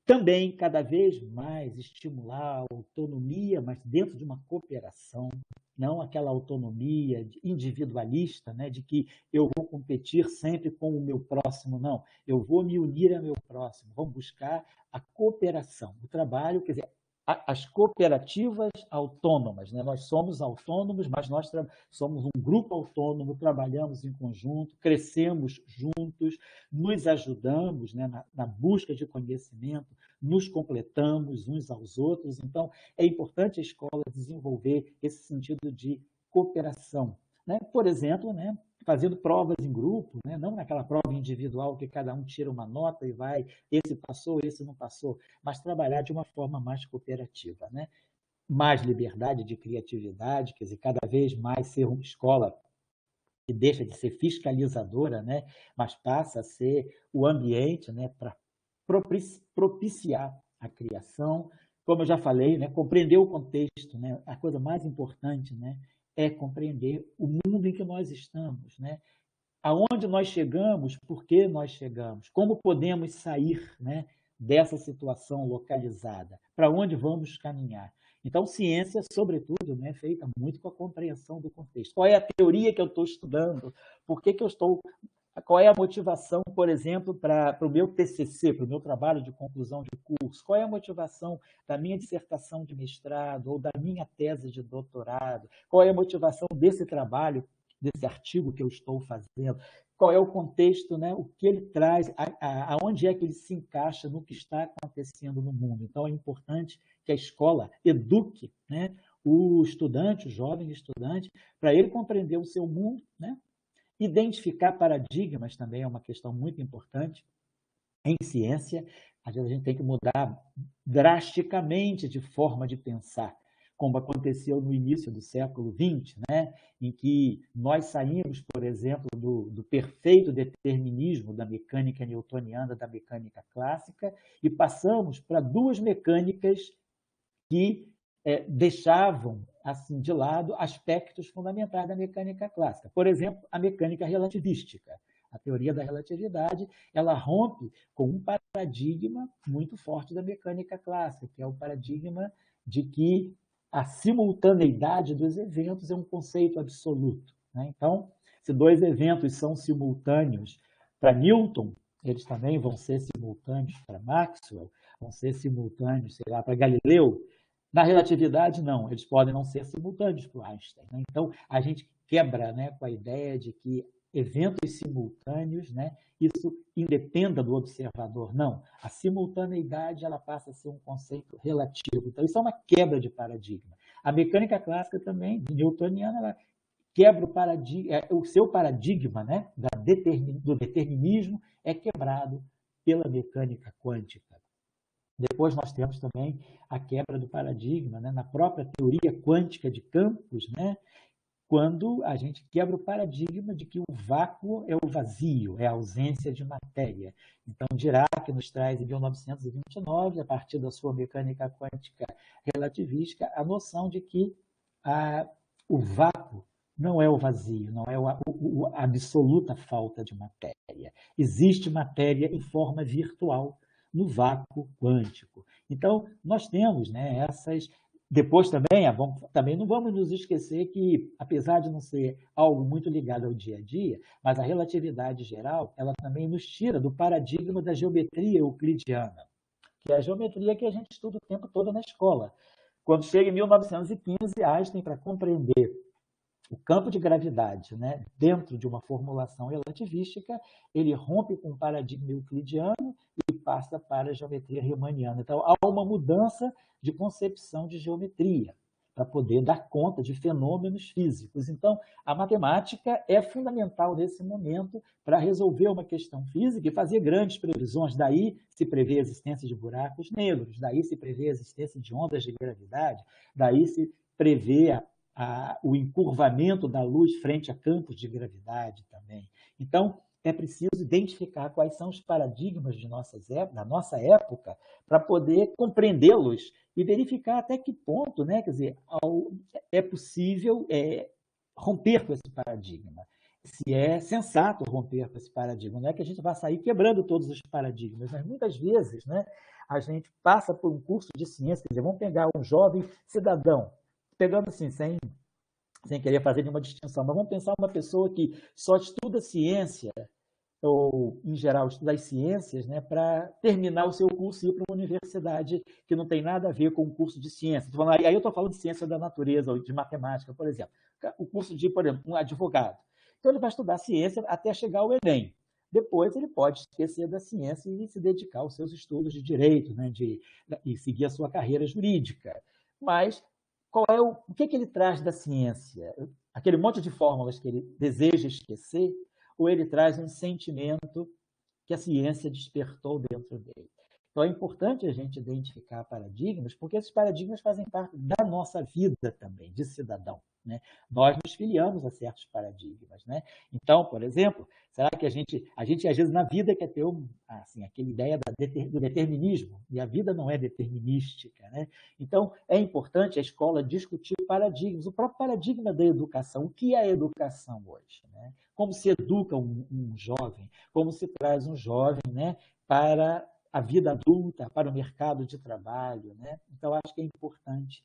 Também, cada vez mais, estimular a autonomia, mas dentro de uma cooperação, não aquela autonomia individualista, né, de que eu vou competir sempre com o meu próximo, não. Eu vou me unir ao meu próximo, vamos buscar a cooperação, o trabalho, quer dizer, as cooperativas autônomas, né? Nós somos autônomos, mas nós somos um grupo autônomo, trabalhamos em conjunto, crescemos juntos, nos ajudamos, né, na busca de conhecimento, nos completamos uns aos outros. Então, é importante a escola desenvolver esse sentido de cooperação, né? Por exemplo, né, fazendo provas em grupo, né? Não naquela prova individual que cada um tira uma nota e vai, esse passou, esse não passou, mas trabalhar de uma forma mais cooperativa, né? Mais liberdade de criatividade, quer dizer, cada vez mais ser uma escola que deixa de ser fiscalizadora, né? Mas passa a ser o ambiente, né, para propiciar a criação. Como eu já falei, né, compreender o contexto, né? A coisa mais importante, né, é compreender o mundo em que nós estamos, né? Aonde nós chegamos, por que nós chegamos, como podemos sair, né, dessa situação localizada, para onde vamos caminhar. Então, ciência, sobretudo, né, é feita muito com a compreensão do contexto. Qual é a teoria que eu estou estudando? Por que eu estou... Qual é a motivação, por exemplo, para o meu TCC, para o meu trabalho de conclusão de curso? Qual é a motivação da minha dissertação de mestrado ou da minha tese de doutorado? Qual é a motivação desse trabalho, desse artigo que eu estou fazendo? Qual é o contexto, né? O que ele traz, aonde é que ele se encaixa no que está acontecendo no mundo? Então, é importante que a escola eduque, né, o estudante, o jovem estudante, para ele compreender o seu mundo, né? Identificar paradigmas também é uma questão muito importante. Em ciência, às vezes a gente tem que mudar drasticamente de forma de pensar, como aconteceu no início do século XX, né? Em que nós saímos, por exemplo, do perfeito determinismo da mecânica newtoniana, da mecânica clássica, e passamos para duas mecânicas que deixavam assim de lado aspectos fundamentais da mecânica clássica. Por exemplo, a mecânica relativística. A teoria da relatividade, ela rompe com um paradigma muito forte da mecânica clássica, que é o paradigma de que a simultaneidade dos eventos é um conceito absoluto, né? Então, se dois eventos são simultâneos para Newton, eles também vão ser simultâneos para Maxwell, vão ser simultâneos, sei lá, para Galileu. Na relatividade, não, eles podem não ser simultâneos para o Einstein, né? Então, a gente quebra, né, com a ideia de que eventos simultâneos, né, isso independa do observador. Não, a simultaneidade ela passa a ser um conceito relativo. Então, isso é uma quebra de paradigma. A mecânica clássica também, newtoniana, ela quebra o seu paradigma, né, do determinismo é quebrado pela mecânica quântica. Depois nós temos também a quebra do paradigma, né, na própria teoria quântica de campos, né, quando a gente quebra o paradigma de que o vácuo é o vazio, é a ausência de matéria. Então, Dirac nos traz, em 1929, a partir da sua mecânica quântica relativística, a noção de que o vácuo não é o vazio, não é a absoluta falta de matéria. Existe matéria em forma virtual no vácuo quântico. Então, nós temos, né, essas... Depois também não vamos nos esquecer que, apesar de não ser algo muito ligado ao dia a dia, mas a relatividade geral, ela também nos tira do paradigma da geometria euclidiana, que é a geometria que a gente estuda o tempo todo na escola. Quando chega em 1915, Einstein, para compreender o campo de gravidade, né, dentro de uma formulação relativística, ele rompe com o paradigma euclidiano e passa para a geometria riemanniana. Então, há uma mudança de concepção de geometria para poder dar conta de fenômenos físicos. Então, a matemática é fundamental nesse momento para resolver uma questão física e fazer grandes previsões. Daí se prevê a existência de buracos negros, daí se prevê a existência de ondas de gravidade, daí se prevê o encurvamento da luz frente a campos de gravidade também. Então, é preciso identificar quais são os paradigmas da nossa época para poder compreendê-los e verificar até que ponto, né, quer dizer, é possível romper com esse paradigma. Se é sensato romper com esse paradigma. Não é que a gente vai sair quebrando todos os paradigmas, mas muitas vezes, né, a gente passa por um curso de ciência, quer dizer, vamos pegar um jovem cidadão, pegando assim, sem querer fazer nenhuma distinção, mas vamos pensar uma pessoa que só estuda ciência, ou, em geral, estuda as ciências, né, para terminar o seu curso e ir para uma universidade que não tem nada a ver com o curso de ciência. Aí eu estou falando de ciência da natureza, ou de matemática, por exemplo. O curso de, por exemplo, um advogado. Então, ele vai estudar ciência até chegar ao Enem. Depois, ele pode esquecer da ciência e se dedicar aos seus estudos de direito, né, e seguir a sua carreira jurídica. Mas o que ele traz da ciência? Aquele monte de fórmulas que ele deseja esquecer, ou ele traz um sentimento que a ciência despertou dentro dele? Então, é importante a gente identificar paradigmas, porque esses paradigmas fazem parte da nossa vida também, de cidadão, né? Nós nos filiamos a certos paradigmas, né? Então, por exemplo, será que a gente às vezes na vida quer ter assim, aquela ideia do determinismo, e a vida não é determinística, né? Então, é importante a escola discutir paradigmas, o próprio paradigma da educação. O que é a educação hoje, né? Como se educa um jovem, como se traz um jovem, né, para a vida adulta, para o mercado de trabalho, né? Então, acho que é importante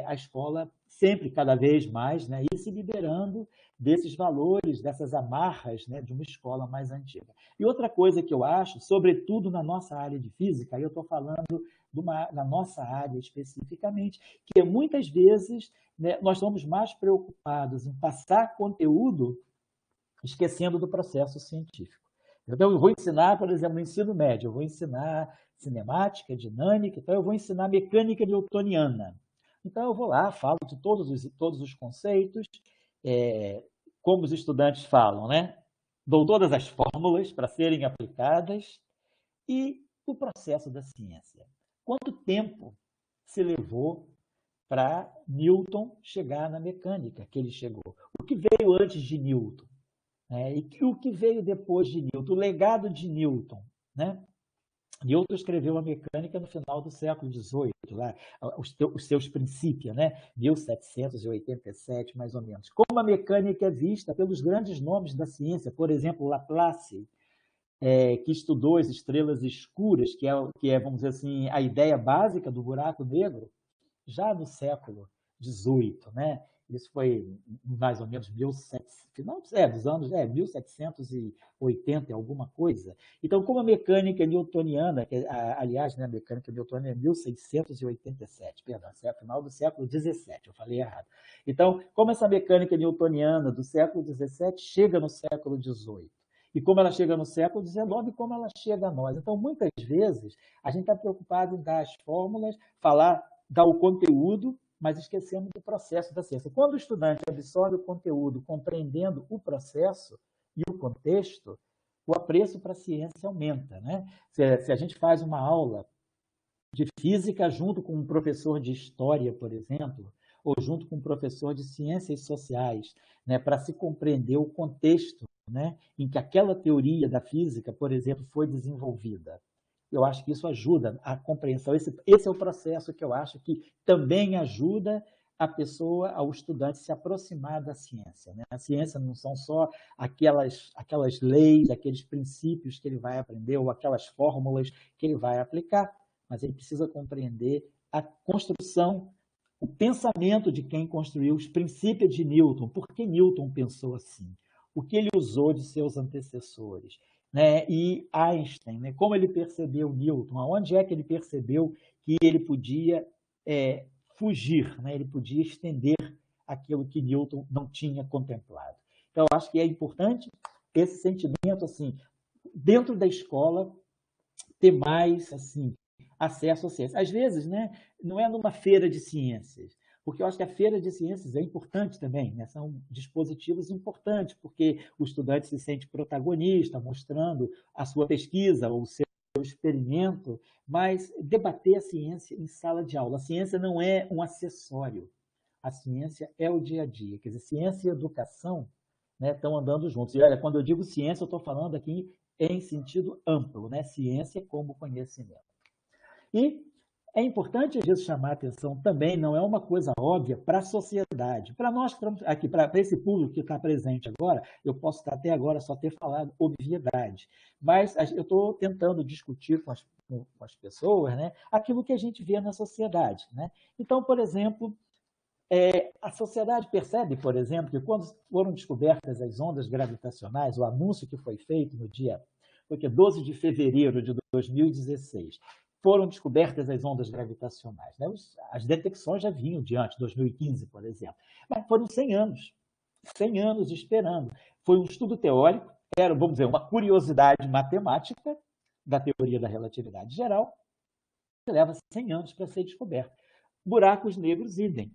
a escola sempre, cada vez mais, né, ir se liberando desses valores, dessas amarras, né, de uma escola mais antiga. E outra coisa que eu acho, sobretudo na nossa área de física, aí eu estou falando na nossa área especificamente, que muitas vezes, né, nós estamos mais preocupados em passar conteúdo esquecendo do processo científico. Então, eu vou ensinar, por exemplo, no ensino médio, eu vou ensinar cinemática, dinâmica, então eu vou ensinar mecânica newtoniana. Então, eu vou lá, falo de todos os conceitos, como os estudantes falam, né? Dou todas as fórmulas para serem aplicadas e o processo da ciência. Quanto tempo se levou para Newton chegar na mecânica que ele chegou? O que veio antes de Newton? E o que veio depois de Newton? O legado de Newton, né? Newton escreveu a mecânica no final do século XVIII, lá, os seus princípios, né? 1787, mais ou menos. Como a mecânica é vista pelos grandes nomes da ciência, por exemplo, Laplace, que estudou as estrelas escuras, que é, vamos dizer assim, a ideia básica do buraco negro, já no século XVIII, né? Isso foi mais ou menos 1780 e alguma coisa. Então, como a mecânica newtoniana, aliás, né, a mecânica newtoniana é 1687, perdão, é final do século XVII, eu falei errado. Então, como essa mecânica newtoniana do século XVII chega no século XVIII? E como ela chega no século XIX, e como ela chega a nós. Então, muitas vezes, a gente está preocupado em dar as fórmulas, dar o conteúdo, mas esquecemos do processo da ciência. Quando o estudante absorve o conteúdo compreendendo o processo e o contexto, o apreço para a ciência aumenta, né? Se a gente faz uma aula de física junto com um professor de história, por exemplo, ou junto com um professor de ciências sociais, né, para se compreender o contexto, né, em que aquela teoria da física, por exemplo, foi desenvolvida. Eu acho que isso ajuda a compreensão. Esse é o processo que eu acho que também ajuda a pessoa, ao estudante, se aproximar da ciência, né? A ciência não são só aquelas leis, aqueles princípios que ele vai aprender ou aquelas fórmulas que ele vai aplicar, mas ele precisa compreender a construção, o pensamento de quem construiu os princípios de Newton. Por que Newton pensou assim? O que ele usou de seus antecessores? Né? E Einstein, né? Como ele percebeu Newton, aonde é que ele percebeu que ele podia fugir, né? Ele podia estender aquilo que Newton não tinha contemplado. Então, eu acho que é importante esse sentimento, assim, dentro da escola, ter mais assim, acesso à ciência. Às vezes, né, não é numa feira de ciências, porque eu acho que a feira de ciências é importante também, né? São dispositivos importantes, porque o estudante se sente protagonista, mostrando a sua pesquisa, o seu experimento, mas debater a ciência em sala de aula. A ciência não é um acessório, a ciência é o dia a dia. Quer dizer, ciência e educação, né, estão andando juntos. E olha, quando eu digo ciência, eu estou falando aqui em sentido amplo, né? Ciência como conhecimento. E é importante, às vezes, chamar a atenção também, não é uma coisa óbvia para a sociedade. Para nós, aqui, para esse público que está presente agora, eu posso estar até agora só ter falado obviedade, mas eu estou tentando discutir com as pessoas, né, aquilo que a gente vê na sociedade, né? Então, por exemplo, a sociedade percebe, por exemplo, que quando foram descobertas as ondas gravitacionais, o anúncio que foi feito no dia 12 de fevereiro de 2016, foram descobertas as ondas gravitacionais. Né? As detecções já vinham de antes, 2015, por exemplo. Mas foram 100 anos esperando. Foi um estudo teórico, era, vamos dizer, uma curiosidade matemática da teoria da relatividade geral, que leva 100 anos para ser descoberta. Buracos negros, idem.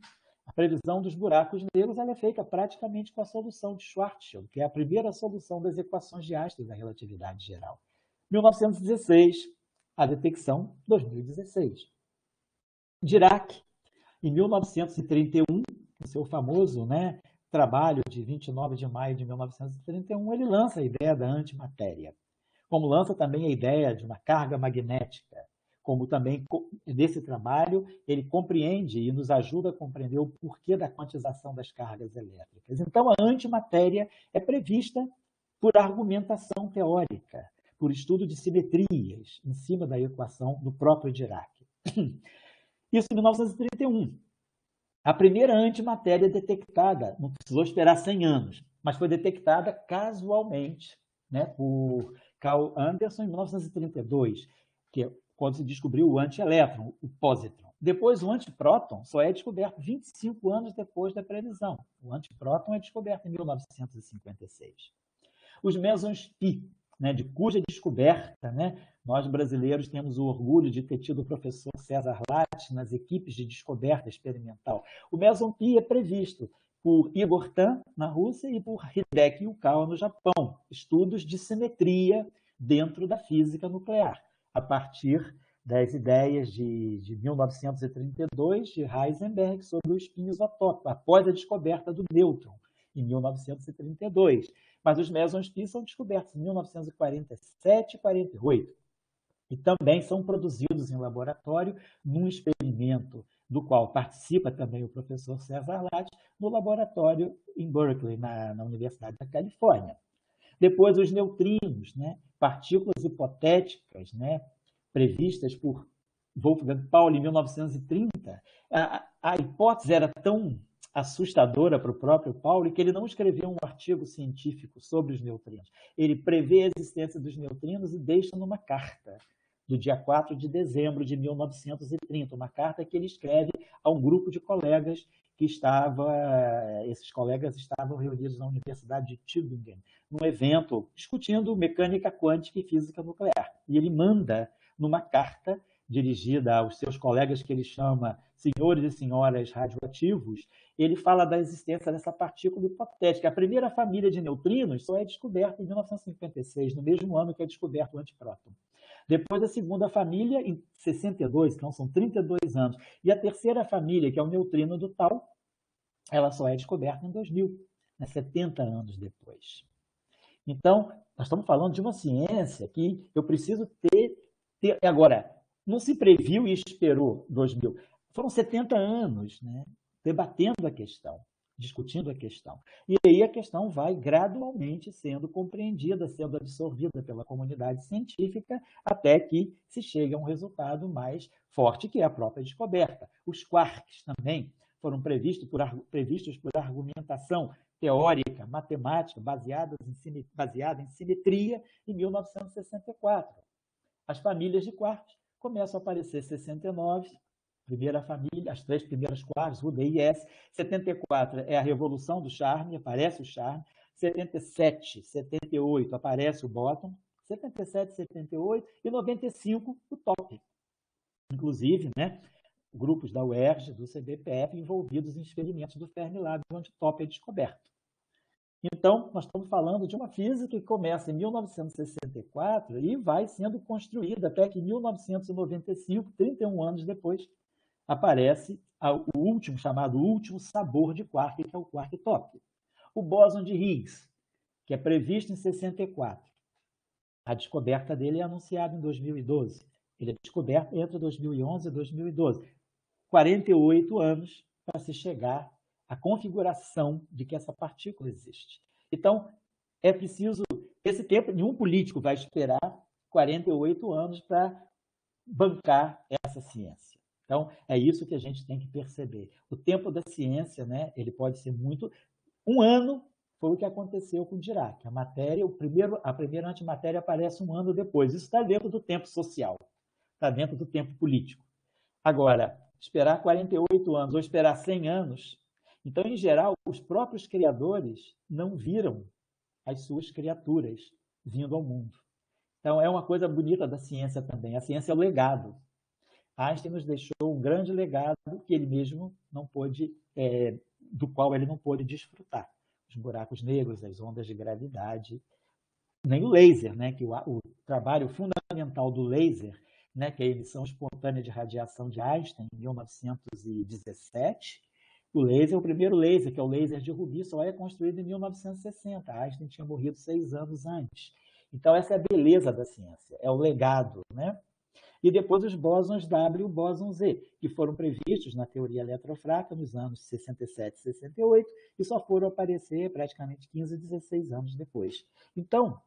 A previsão dos buracos negros ela é feita praticamente com a solução de Schwarzschild, que é a primeira solução das equações de Einstein da relatividade geral. 1916, a detecção, 2016. Dirac, em 1931, no seu famoso, né, trabalho de 29 de maio de 1931, ele lança a ideia da antimatéria, como lança também a ideia de uma carga magnética, como também, nesse trabalho, ele compreende e nos ajuda a compreender o porquê da quantização das cargas elétricas. Então, a antimatéria é prevista por argumentação teórica, por estudo de simetrias, em cima da equação do próprio Dirac. Isso em 1931. A primeira antimatéria detectada, não precisou esperar 100 anos, mas foi detectada casualmente, né, por Carl Anderson em 1932, que é quando se descobriu o antielétron, o positron. Depois, o antipróton só é descoberto 25 anos depois da previsão. O antipróton é descoberto em 1956. Os mesons pi, né, de cuja descoberta, né, nós brasileiros temos o orgulho de ter tido o professor César Lattes nas equipes de descoberta experimental. O meson pi é previsto por Igor Tan, na Rússia, e por Hideki Yukawa, no Japão. Estudos de simetria dentro da física nuclear, a partir das ideias de 1932 de Heisenberg sobre o spin isotópico, após a descoberta do nêutron, em 1932. Mas os mesons pi são descobertos em 1947 e 48. E também são produzidos em laboratório num experimento do qual participa também o professor César Lattes, no laboratório em Berkeley, na Universidade da Califórnia. Depois, os neutrinos, né, partículas hipotéticas, né, previstas por Wolfgang Pauli em 1930. A hipótese era tão assustadora para o próprio Pauli que ele não escreveu um artigo científico sobre os neutrinos. Ele prevê a existência dos neutrinos e deixa numa carta do dia 4 de dezembro de 1930, uma carta que ele escreve a um grupo de colegas que esses colegas estavam reunidos na Universidade de Tübingen, num evento discutindo mecânica quântica e física nuclear. E ele manda, numa carta dirigida aos seus colegas que ele chama senhores e senhoras radioativos, ele fala da existência dessa partícula hipotética. A primeira família de neutrinos só é descoberta em 1956, no mesmo ano que é descoberto o antipróton. Depois a segunda família, em 62, então são 32 anos. E a terceira família, que é o neutrino do Tau, ela só é descoberta em 2000, né, 70 anos depois. Então, nós estamos falando de uma ciência que eu preciso ter. Agora, não se previu e esperou 2000. Foram 70 anos, né, debatendo a questão, discutindo a questão. E aí a questão vai gradualmente sendo compreendida, sendo absorvida pela comunidade científica, até que se chegue a um resultado mais forte, que é a própria descoberta. Os quarks também foram previstos por argumentação teórica, matemática, baseada em simetria, em 1964. As famílias de quarks começam a aparecer em 69, Primeira Família, as 3 primeiras quadras, UDIS. 74 é a Revolução do Charme, aparece o Charme. 77, 78 aparece o Bottom. 77, 78 e 95 o Top. Inclusive, né, grupos da UERJ, do CBPF, envolvidos em experimentos do Fermilab, onde o Top é descoberto. Então, nós estamos falando de uma física que começa em 1964 e vai sendo construída até que em 1995, 31 anos depois, aparece o último, chamado último sabor de quark, que é o quark top. O bóson de Higgs, que é previsto em 64. A descoberta dele é anunciada em 2012. Ele é descoberto entre 2011 e 2012. 48 anos para se chegar à configuração de que essa partícula existe. Então, é preciso... Esse tempo, nenhum político vai esperar 48 anos para bancar essa ciência. Então, é isso que a gente tem que perceber. O tempo da ciência, né, ele pode ser muito... Um ano foi o que aconteceu com Dirac. A matéria, a primeira antimatéria aparece um ano depois. Isso está dentro do tempo social, está dentro do tempo político. Agora, esperar 48 anos ou esperar 100 anos, então, em geral, os próprios criadores não viram as suas criaturas vindo ao mundo. Então, é uma coisa bonita da ciência também. A ciência é o legado. Einstein nos deixou um grande legado que ele mesmo não pôde, do qual ele não pôde desfrutar. Os buracos negros, as ondas de gravidade, nem o laser, né, que o trabalho fundamental do laser, né, que é a emissão espontânea de radiação de Einstein, em 1917, o laser, o primeiro laser, que é o laser de Rubi, só é construído em 1960. Einstein tinha morrido 6 anos antes. Então, essa é a beleza da ciência, é o legado, né? E depois os bósons W e o bóson Z, que foram previstos na teoria eletrofraca nos anos 67 e 68 e só foram aparecer praticamente 15, 16 anos depois. Então,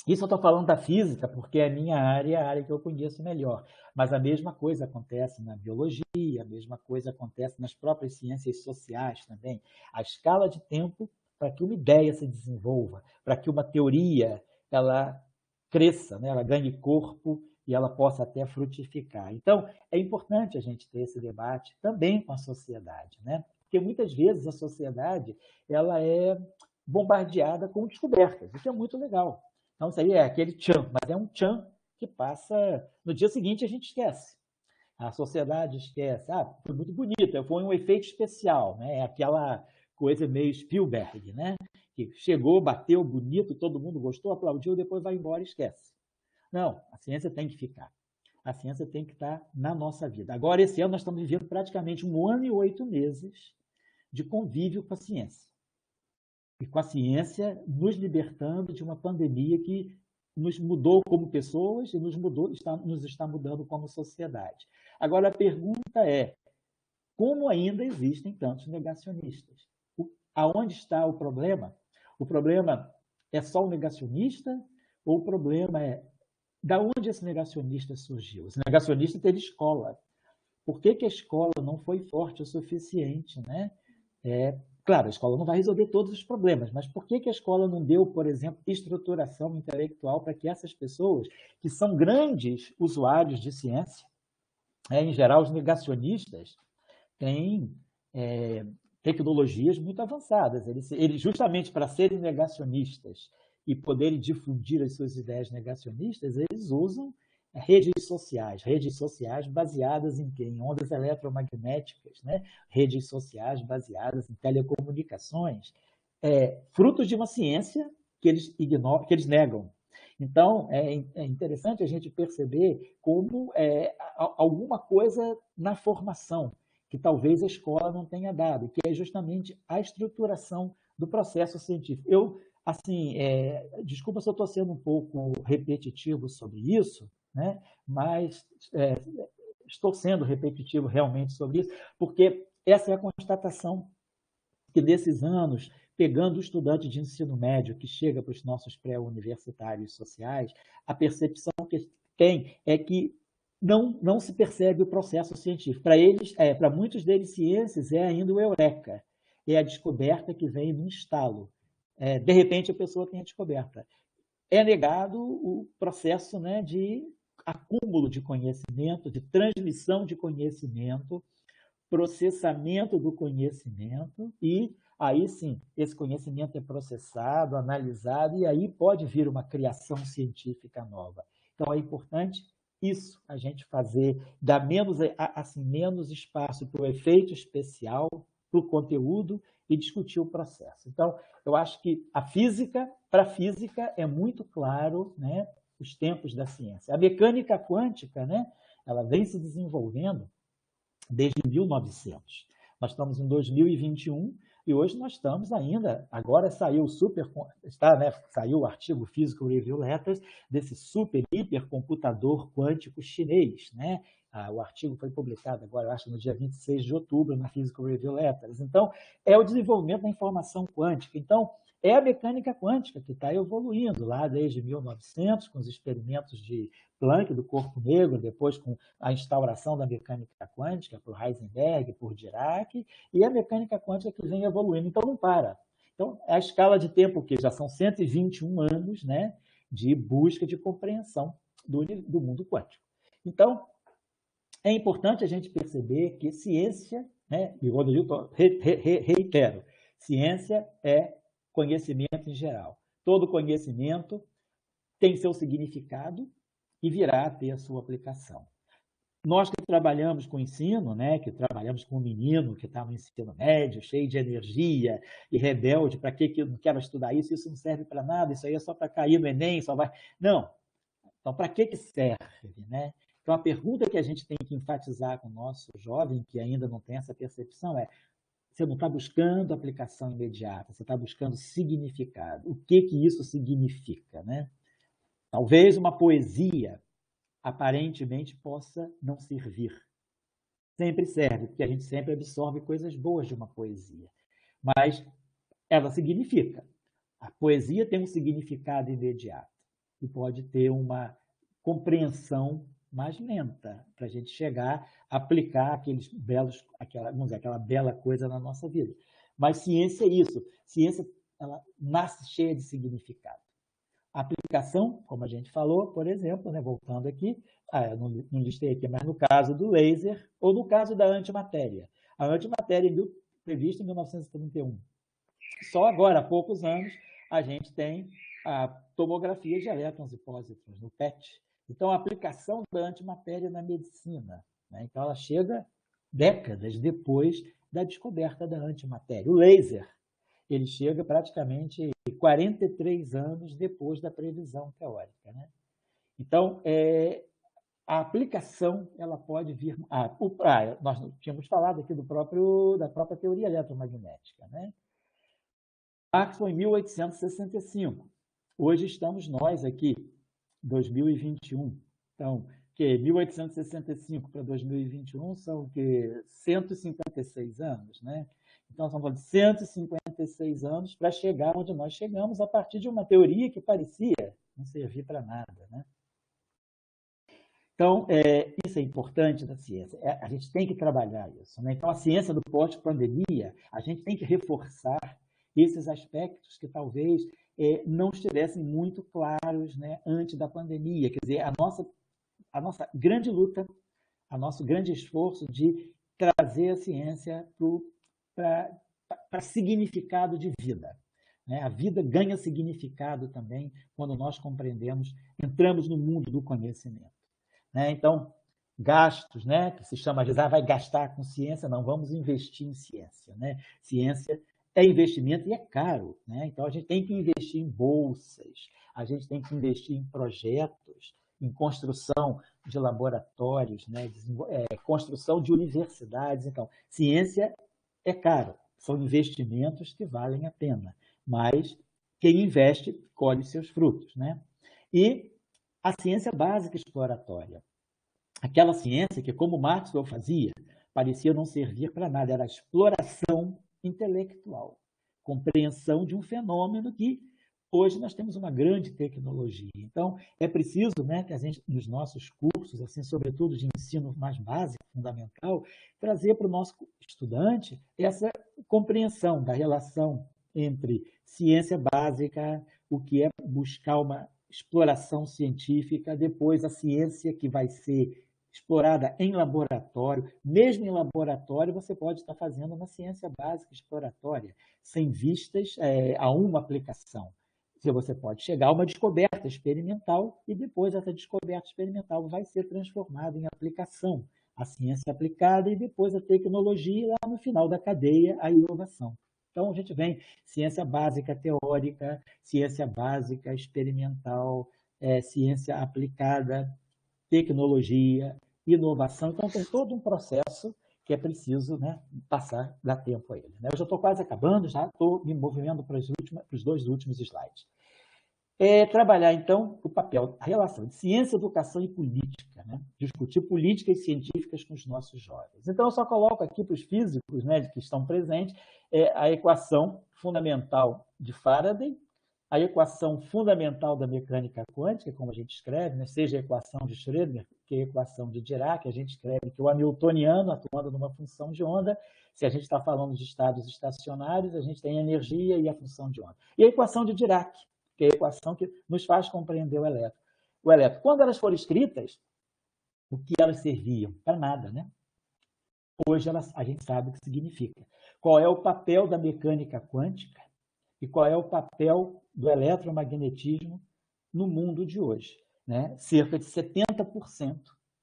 isso eu estou falando da física porque é a minha área, a área que eu conheço melhor. Mas a mesma coisa acontece na biologia, a mesma coisa acontece nas próprias ciências sociais também. A escala de tempo para que uma ideia se desenvolva, para que uma teoria ela cresça, né? Ela ganhe corpo e ela possa até frutificar. Então, é importante a gente ter esse debate também com a sociedade, né? Porque muitas vezes a sociedade ela é bombardeada com descobertas, isso é muito legal. Então, isso aí é aquele tchan, mas é um tchan que passa... No dia seguinte, a gente esquece. A sociedade esquece. Ah, foi muito bonito, foi um efeito especial, né? É aquela coisa meio Spielberg, né? Que chegou, bateu, bonito, todo mundo gostou, aplaudiu, depois vai embora e esquece. Não, a ciência tem que ficar. A ciência tem que estar na nossa vida. Agora, esse ano, nós estamos vivendo praticamente 1 ano e 8 meses de convívio com a ciência. E com a ciência nos libertando de uma pandemia que nos mudou como pessoas e nos está mudando como sociedade. Agora, a pergunta é, como ainda existem tantos negacionistas? Aonde está o problema? O problema é só o negacionista ou o problema é da onde esse negacionista surgiu? Esse negacionista teve escola. Por que a escola não foi forte o suficiente, né? Claro, a escola não vai resolver todos os problemas, mas por que a escola não deu, por exemplo, estruturação intelectual para que essas pessoas, que são grandes usuários de ciência, em geral, os negacionistas, têm tecnologias muito avançadas. Eles, justamente para serem negacionistas e poderem difundir as suas ideias negacionistas, eles usam redes sociais baseadas em quê? Em ondas eletromagnéticas, né? Redes sociais baseadas em telecomunicações, frutos de uma ciência que eles ignoram, que eles negam. Então, é interessante a gente perceber como alguma coisa na formação que talvez a escola não tenha dado, que é justamente a estruturação do processo científico. Eu, assim, desculpa se eu estou sendo um pouco repetitivo sobre isso, né? Mas estou sendo repetitivo realmente sobre isso, porque essa é a constatação que nesses anos, pegando o estudante de ensino médio que chega para os nossos pré-universitários sociais, a percepção que tem é que não se percebe o processo científico. Para eles, para muitos deles, ciências é ainda o eureka, é a descoberta que vem no estalo. De repente, a pessoa tem a descoberta. É negado o processo, né, de acúmulo de conhecimento, de transmissão de conhecimento, processamento do conhecimento e aí sim, esse conhecimento é processado, analisado e aí pode vir uma criação científica nova. Então é importante isso, a gente fazer, dar menos espaço para o efeito especial, para o conteúdo e discutir o processo. Então, eu acho que para a física é muito claro, né, os tempos da ciência. A mecânica quântica, né, ela vem se desenvolvendo desde 1900. Nós estamos em 2021 e hoje nós estamos ainda, agora saiu saiu o artigo Physical Review Letters desse super hipercomputador quântico chinês, né? O artigo foi publicado agora, eu acho, no dia 26 de outubro na Physical Review Letters. Então, é o desenvolvimento da informação quântica. Então, é a mecânica quântica que está evoluindo lá desde 1900, com os experimentos de Planck, do corpo negro, depois com a instauração da mecânica quântica por Heisenberg, por Dirac, e a mecânica quântica que vem evoluindo. Então, não para. Então, a escala de tempo, que já são 121 anos, né, de busca de compreensão do mundo quântico. Então, é importante a gente perceber que ciência, né, e eu reitero, ciência é conhecimento em geral. Todo conhecimento tem seu significado e virá a ter a sua aplicação. Nós que trabalhamos com ensino, né, que trabalhamos com um menino que está no ensino médio, cheio de energia e rebelde, para que eu não quero estudar isso? Isso não serve para nada, isso aí é só para cair no Enem, só vai... Não. Então, para que serve, né? Então, a pergunta que a gente tem que enfatizar com o nosso jovem, que ainda não tem essa percepção, é: você não está buscando aplicação imediata, você está buscando significado. O que isso significa, né? Talvez uma poesia aparentemente possa não servir. Sempre serve, porque a gente sempre absorve coisas boas de uma poesia. Mas ela significa. A poesia tem um significado imediato e pode ter uma compreensão mais lenta para a gente chegar a aplicar aquela bela coisa na nossa vida. Mas ciência é isso. Ciência, ela nasce cheia de significado. A aplicação, como a gente falou, por exemplo, né, voltando aqui, eu não listei aqui, mas no caso do laser ou no caso da antimatéria. A antimatéria prevista em 1931. Só agora, há poucos anos, a gente tem a tomografia de elétrons e pósitrons, no PET. Então, a aplicação da antimatéria na medicina, né? Então, ela chega décadas depois da descoberta da antimatéria. O laser, ele chega praticamente 43 anos depois da previsão teórica, né? Então, a aplicação, ela pode vir... nós tínhamos falado aqui da própria teoria eletromagnética, né? Maxwell, em 1865. Hoje estamos nós aqui, 2021. Então, 1865 para 2021 são 156 anos, né? Então, estamos falando de 156 anos para chegar onde nós chegamos a partir de uma teoria que parecia não servir para nada, né? Então, isso é importante da ciência. A gente tem que trabalhar isso, né? Então, a ciência do pós-pandemia, a gente tem que reforçar esses aspectos que talvez não estivessem muito claros, né, antes da pandemia. Quer dizer, a nossa grande luta, o nosso grande esforço de trazer a ciência para significado de vida, né? A vida ganha significado também quando nós compreendemos, entramos no mundo do conhecimento, né? Então, gastos, né, que se chama, às vezes, vai gastar com ciência, não, vamos investir em ciência, né? Ciência é investimento e é caro, né? Então, a gente tem que investir em bolsas, a gente tem que investir em projetos, em construção de laboratórios, né? Construção de universidades. Então, ciência é caro, são investimentos que valem a pena, mas quem investe colhe seus frutos, né? E a ciência básica exploratória, aquela ciência que, como Maxwell fazia, parecia não servir para nada, era a exploração intelectual, compreensão de um fenômeno que hoje nós temos uma grande tecnologia. Então, é preciso, né, que a gente, nos nossos cursos, assim, sobretudo de ensino mais básico, fundamental, trazer para o nosso estudante essa compreensão da relação entre ciência básica, o que é buscar exploração científica, depois a ciência que vai ser explorada em laboratório. Mesmo em laboratório, você pode estar fazendo uma ciência básica exploratória, sem vistas a uma aplicação. Você pode chegar a uma descoberta experimental e depois essa descoberta experimental vai ser transformada em aplicação. A ciência aplicada e depois a tecnologia e lá no final da cadeia a inovação. Então, a gente vem ciência básica teórica, ciência básica experimental, ciência aplicada, tecnologia, inovação. Então, tem todo um processo que é preciso, né, dar tempo a ele. Eu já estou quase acabando, já estou me movendo para os 2 últimos slides. Trabalhar, então, o papel, a relação de ciência, educação e política, né? Discutir políticas científicas com os nossos jovens. Então, eu só coloco aqui para os físicos, né, que estão presentes, a equação fundamental de Faraday, a equação fundamental da mecânica quântica, como a gente escreve, né? Seja a equação de Schrödinger, que é a equação de Dirac, a gente escreve que o hamiltoniano, atuando numa função de onda, se a gente está falando de estados estacionários, a gente tem a energia e a função de onda. E a equação de Dirac, que é a equação que nos faz compreender o elétron. Quando elas foram escritas, o que elas serviam? Para nada, né? Hoje a gente sabe o que significa. Qual é o papel da mecânica quântica e qual é o papel do eletromagnetismo no mundo de hoje, né? Cerca de 70%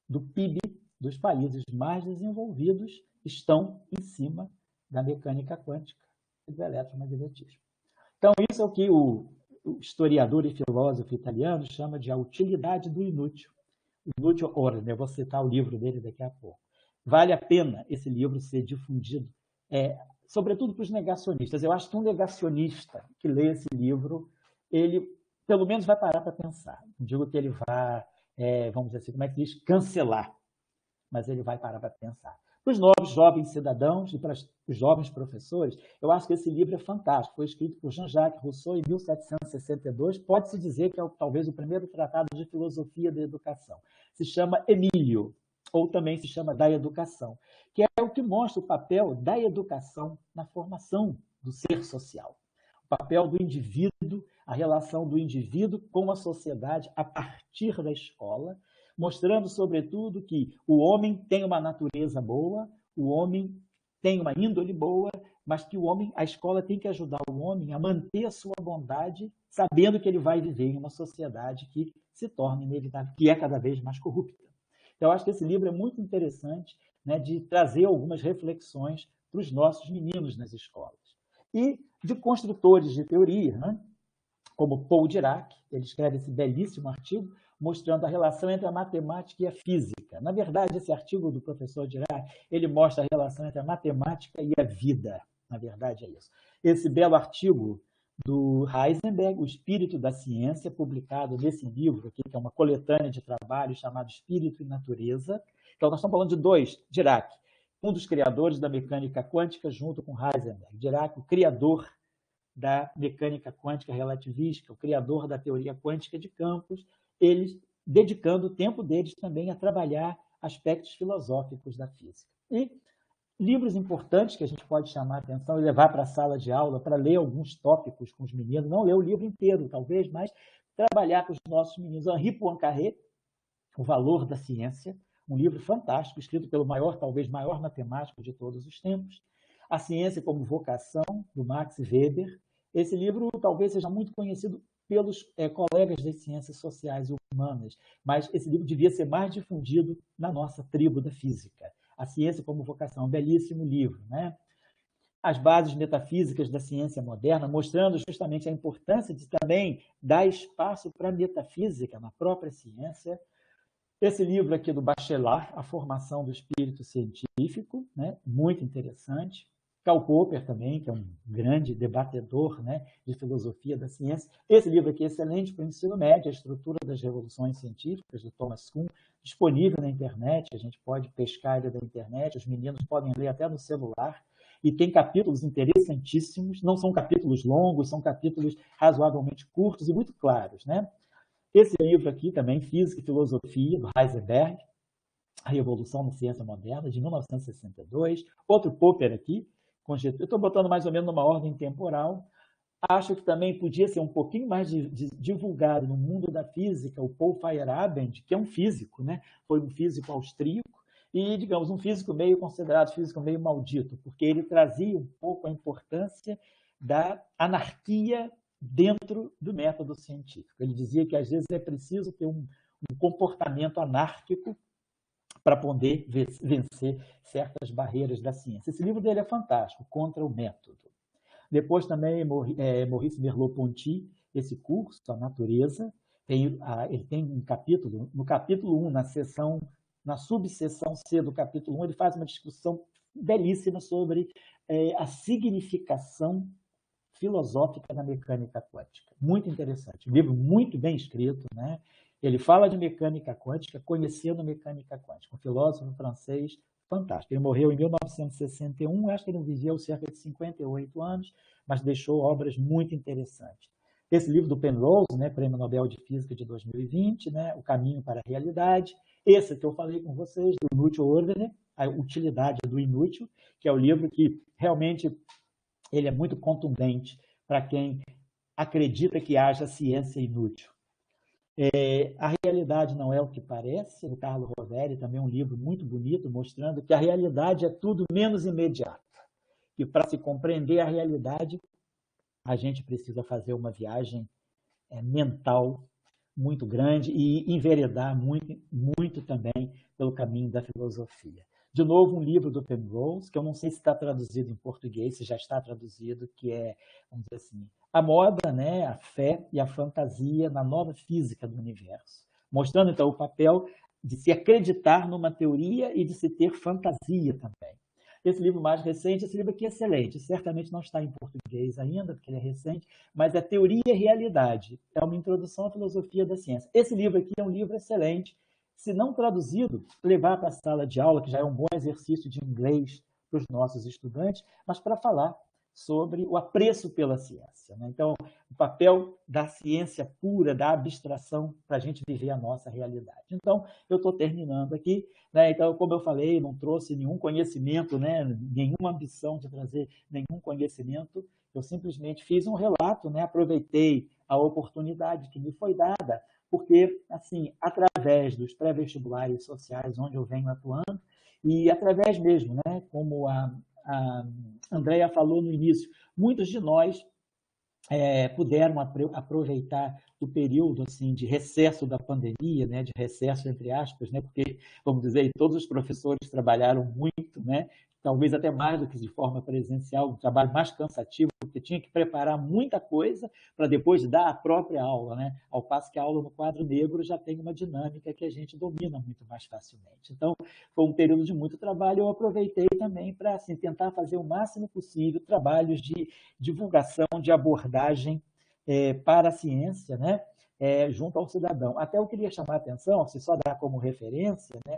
do PIB dos países mais desenvolvidos estão em cima da mecânica quântica e do eletromagnetismo. Então, isso é o que o historiador e filósofo italiano chama de a utilidade do inútil. Inútil ordine, eu vou citar o livro dele daqui a pouco. Vale a pena esse livro ser difundido, sobretudo para os negacionistas. Eu acho que um negacionista que lê esse livro, ele pelo menos vai parar para pensar. Não digo que ele vá, vamos dizer assim, como é que diz, cancelar, mas ele vai parar para pensar. Para os novos jovens cidadãos e para os jovens professores, eu acho que esse livro é fantástico. Foi escrito por Jean-Jacques Rousseau em 1762. Pode-se dizer que é talvez o primeiro tratado de filosofia da educação. Se chama Emílio, ou também se chama Da Educação, que é o que mostra o papel da educação na formação do ser social. O papel do indivíduo, a relação do indivíduo com a sociedade a partir da escola, mostrando, sobretudo, que o homem tem uma natureza boa, o homem tem uma índole boa, mas que a escola tem que ajudar o homem a manter a sua bondade, sabendo que ele vai viver em uma sociedade que se torna inevitável, que é cada vez mais corrupta. Então, eu acho que esse livro é muito interessante, né, de trazer algumas reflexões para os nossos meninos nas escolas. E de construtores de teoria, né, como Paul Dirac, ele escreve esse belíssimo artigo mostrando a relação entre a matemática e a física. Na verdade, esse artigo do professor Dirac, ele mostra a relação entre a matemática e a vida. Na verdade, é isso. Esse belo artigo do Heisenberg, O Espírito da Ciência, publicado nesse livro aqui, que é uma coletânea de trabalhos chamado Espírito e Natureza. Então, nós estamos falando de 2, Dirac, um dos criadores da mecânica quântica junto com Heisenberg. Dirac, o criador da mecânica quântica relativística, o criador da teoria quântica de campos, eles dedicando o tempo deles também a trabalhar aspectos filosóficos da física. E livros importantes que a gente pode chamar a atenção e levar para a sala de aula para ler alguns tópicos com os meninos, não ler o livro inteiro, talvez, mas trabalhar com os nossos meninos. Henri Poincaré, O Valor da Ciência, um livro fantástico, escrito pelo talvez maior matemático de todos os tempos. A Ciência como Vocação, do Max Weber. Esse livro talvez seja muito conhecido pelos colegas das ciências sociais e humanas, mas esse livro devia ser mais difundido na nossa tribo da física. A Ciência como Vocação, um belíssimo livro, né? As bases metafísicas da ciência moderna, mostrando justamente a importância de também dar espaço para a metafísica na própria ciência. Esse livro aqui do Bachelard, A Formação do Espírito Científico, né? Muito interessante. Karl Popper também, que é um grande debatedor, né, de filosofia da ciência. Esse livro aqui é excelente para o ensino médio, A Estrutura das Revoluções Científicas, do Thomas Kuhn, disponível na internet, a gente pode pescar ele da internet, os meninos podem ler até no celular, e tem capítulos interessantíssimos, não são capítulos longos, são capítulos razoavelmente curtos e muito claros, né? Esse livro aqui também, Física e Filosofia, do Heisenberg, A Revolução na Ciência Moderna, de 1962. Outro Popper aqui, eu estou botando mais ou menos numa ordem temporal, Acho que também podia ser um pouquinho mais divulgado no mundo da física o Paul Feyerabend, que é um físico, né? Foi um físico austríaco e, digamos, um físico meio considerado físico meio maldito, porque ele trazia um pouco a importância da anarquia dentro do método científico. Ele dizia que, às vezes, é preciso ter um comportamento anárquico para poder vencer certas barreiras da ciência. Esse livro dele é fantástico, Contra o Método. Depois também Maurice Merleau-Ponty, esse curso, A Natureza, ele tem um capítulo, no capítulo 1, na subseção C do capítulo 1, ele faz uma discussão belíssima sobre a significação filosófica da mecânica quântica. Muito interessante, um livro muito bem escrito, né? Ele fala de mecânica quântica, conhecendo mecânica quântica, um filósofo francês fantástico. Ele morreu em 1961, acho que ele viveu cerca de 58 anos, mas deixou obras muito interessantes. Esse livro do Penrose, né, Prêmio Nobel de Física de 2020, né, O Caminho para a Realidade. Esse que eu falei com vocês, do Inútil Ordine, A Utilidade do Inútil, que é o livro que realmente ele é muito contundente para quem acredita que haja ciência inútil. A realidade não é o que parece, do Carlo Rovelli, também um livro muito bonito, mostrando que a realidade é tudo menos imediata. E para se compreender a realidade, a gente precisa fazer uma viagem mental muito grande e enveredar muito, muito também pelo caminho da filosofia. De novo, um livro do Penrose, que eu não sei se está traduzido em português, se já está traduzido, que é, vamos dizer assim, a moda, né, a fé e a fantasia na nova física do universo. Mostrando, então, o papel de se acreditar numa teoria e de se ter fantasia também. Esse livro mais recente, esse livro aqui é excelente, certamente não está em português ainda, porque ele é recente, mas é Teoria e Realidade, é uma introdução à filosofia da ciência. Esse livro aqui é um livro excelente, se não traduzido, levar para a sala de aula, que já é um bom exercício de inglês para os nossos estudantes, mas para falar sobre o apreço pela ciência, né? Então, o papel da ciência pura, da abstração, para a gente viver a nossa realidade. Então, eu estou terminando aqui, né? Então, como eu falei, não trouxe nenhum conhecimento, né? Nenhuma ambição de trazer nenhum conhecimento, eu simplesmente fiz um relato, né? Aproveitei a oportunidade que me foi dada, porque, assim, através dos pré-vestibulares sociais onde eu venho atuando, e através mesmo, né? Como a Andrea falou no início, muitos de nós puderam aproveitar o período assim, de recesso da pandemia, né, de recesso entre aspas, né, porque, vamos dizer, todos os professores trabalharam muito, né, talvez até mais do que de forma presencial, um trabalho mais cansativo, porque tinha que preparar muita coisa para depois dar a própria aula, né? Ao passo que a aula no quadro negro já tem uma dinâmica que a gente domina muito mais facilmente. Então, foi um período de muito trabalho, eu aproveitei também para assim, tentar fazer o máximo possível trabalhos de divulgação, de abordagem para a ciência, né? Junto ao cidadão. Até eu queria chamar a atenção, se só dar como referência, né?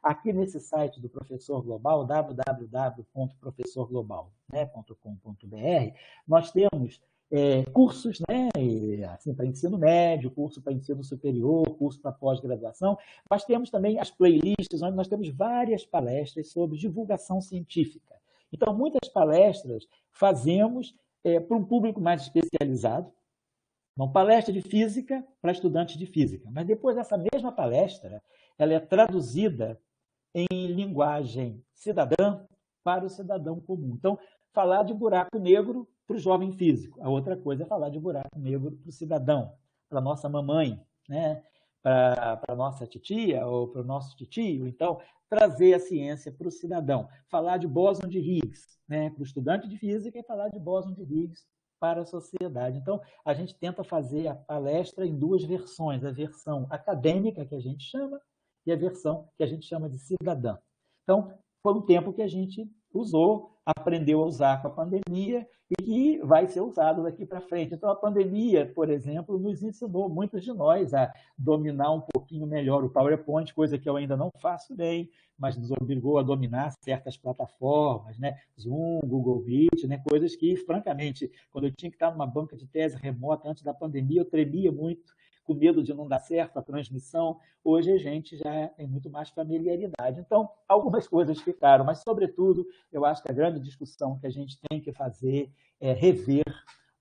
Aqui nesse site do Professor Global, www.professorglobal.com.br, nós temos cursos, né, assim, para ensino médio, curso para ensino superior, curso para pós-graduação, mas temos também as playlists, onde nós temos várias palestras sobre divulgação científica. Então, muitas palestras fazemos para um público mais especializado, uma palestra de física para estudantes de física, mas depois essa mesma palestra ela é traduzida em linguagem cidadã para o cidadão comum. Então, falar de buraco negro para o jovem físico, a outra coisa é falar de buraco negro para o cidadão, para a nossa mamãe, né? Para a nossa titia ou para o nosso titio. Então, trazer a ciência para o cidadão, falar de bóson de Higgs, né? Para o estudante de física e falar de bóson de Higgs para a sociedade. Então, a gente tenta fazer a palestra em duas versões, a versão acadêmica, que a gente chama, e a versão que a gente chama de cidadã. Então, foi um tempo que a gente usou, aprendeu a usar com a pandemia e que vai ser usado daqui para frente. Então, a pandemia, por exemplo, nos ensinou, muitos de nós, a dominar um pouquinho melhor o PowerPoint, coisa que eu ainda não faço bem, mas nos obrigou a dominar certas plataformas, né? Zoom, Google Meet, né? Coisas que, francamente, quando eu tinha que estar numa banca de tese remota antes da pandemia, eu tremia muito, com medo de não dar certo a transmissão. Hoje a gente já tem muito mais familiaridade. Então, algumas coisas ficaram, mas, sobretudo, eu acho que a grande discussão que a gente tem que fazer é rever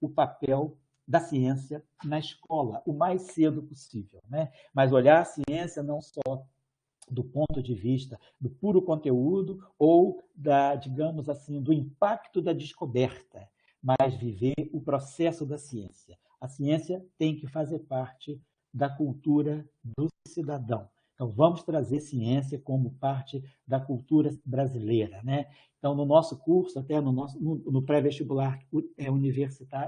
o papel da ciência na escola, o mais cedo possível, né? Mas olhar a ciência não só do ponto de vista do puro conteúdo ou digamos assim, do impacto da descoberta, mas viver o processo da ciência. A ciência tem que fazer parte da cultura do cidadão. Então, vamos trazer ciência como parte da cultura brasileira, né? Então, no nosso curso, até no pré-vestibular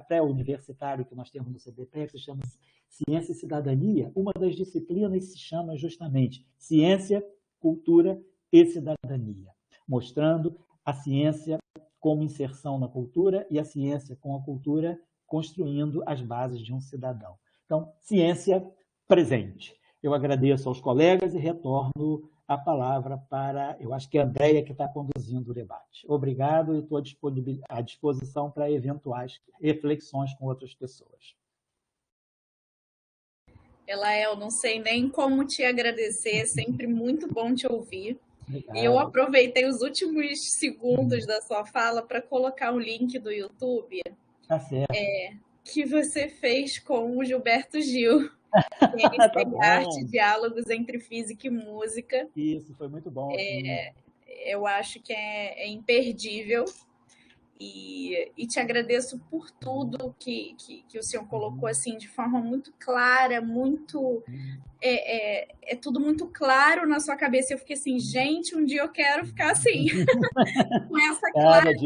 pré-universitário que nós temos no CBPF, se chama Ciência e Cidadania, uma das disciplinas se chama justamente Ciência, Cultura e Cidadania, mostrando a ciência como inserção na cultura e a ciência com a cultura construindo as bases de um cidadão. Então, ciência presente. Eu agradeço aos colegas e retorno a palavra para, eu acho que é a Andréia que está conduzindo o debate. Obrigado e estou à disposição para eventuais reflexões com outras pessoas. Elael, não sei nem como te agradecer, é sempre muito bom te ouvir. Obrigado. E eu aproveitei os últimos segundos da sua fala para colocar um link do YouTube Tá certo. Que você fez com o Gilberto Gil. Tá Arte, diálogos entre física e música. Isso, foi muito bom. Eu acho que é imperdível. E te agradeço por tudo que o senhor colocou assim, de forma muito clara, muito é tudo muito claro na sua cabeça. Eu fiquei assim, gente, um dia eu quero ficar assim, com essa clareza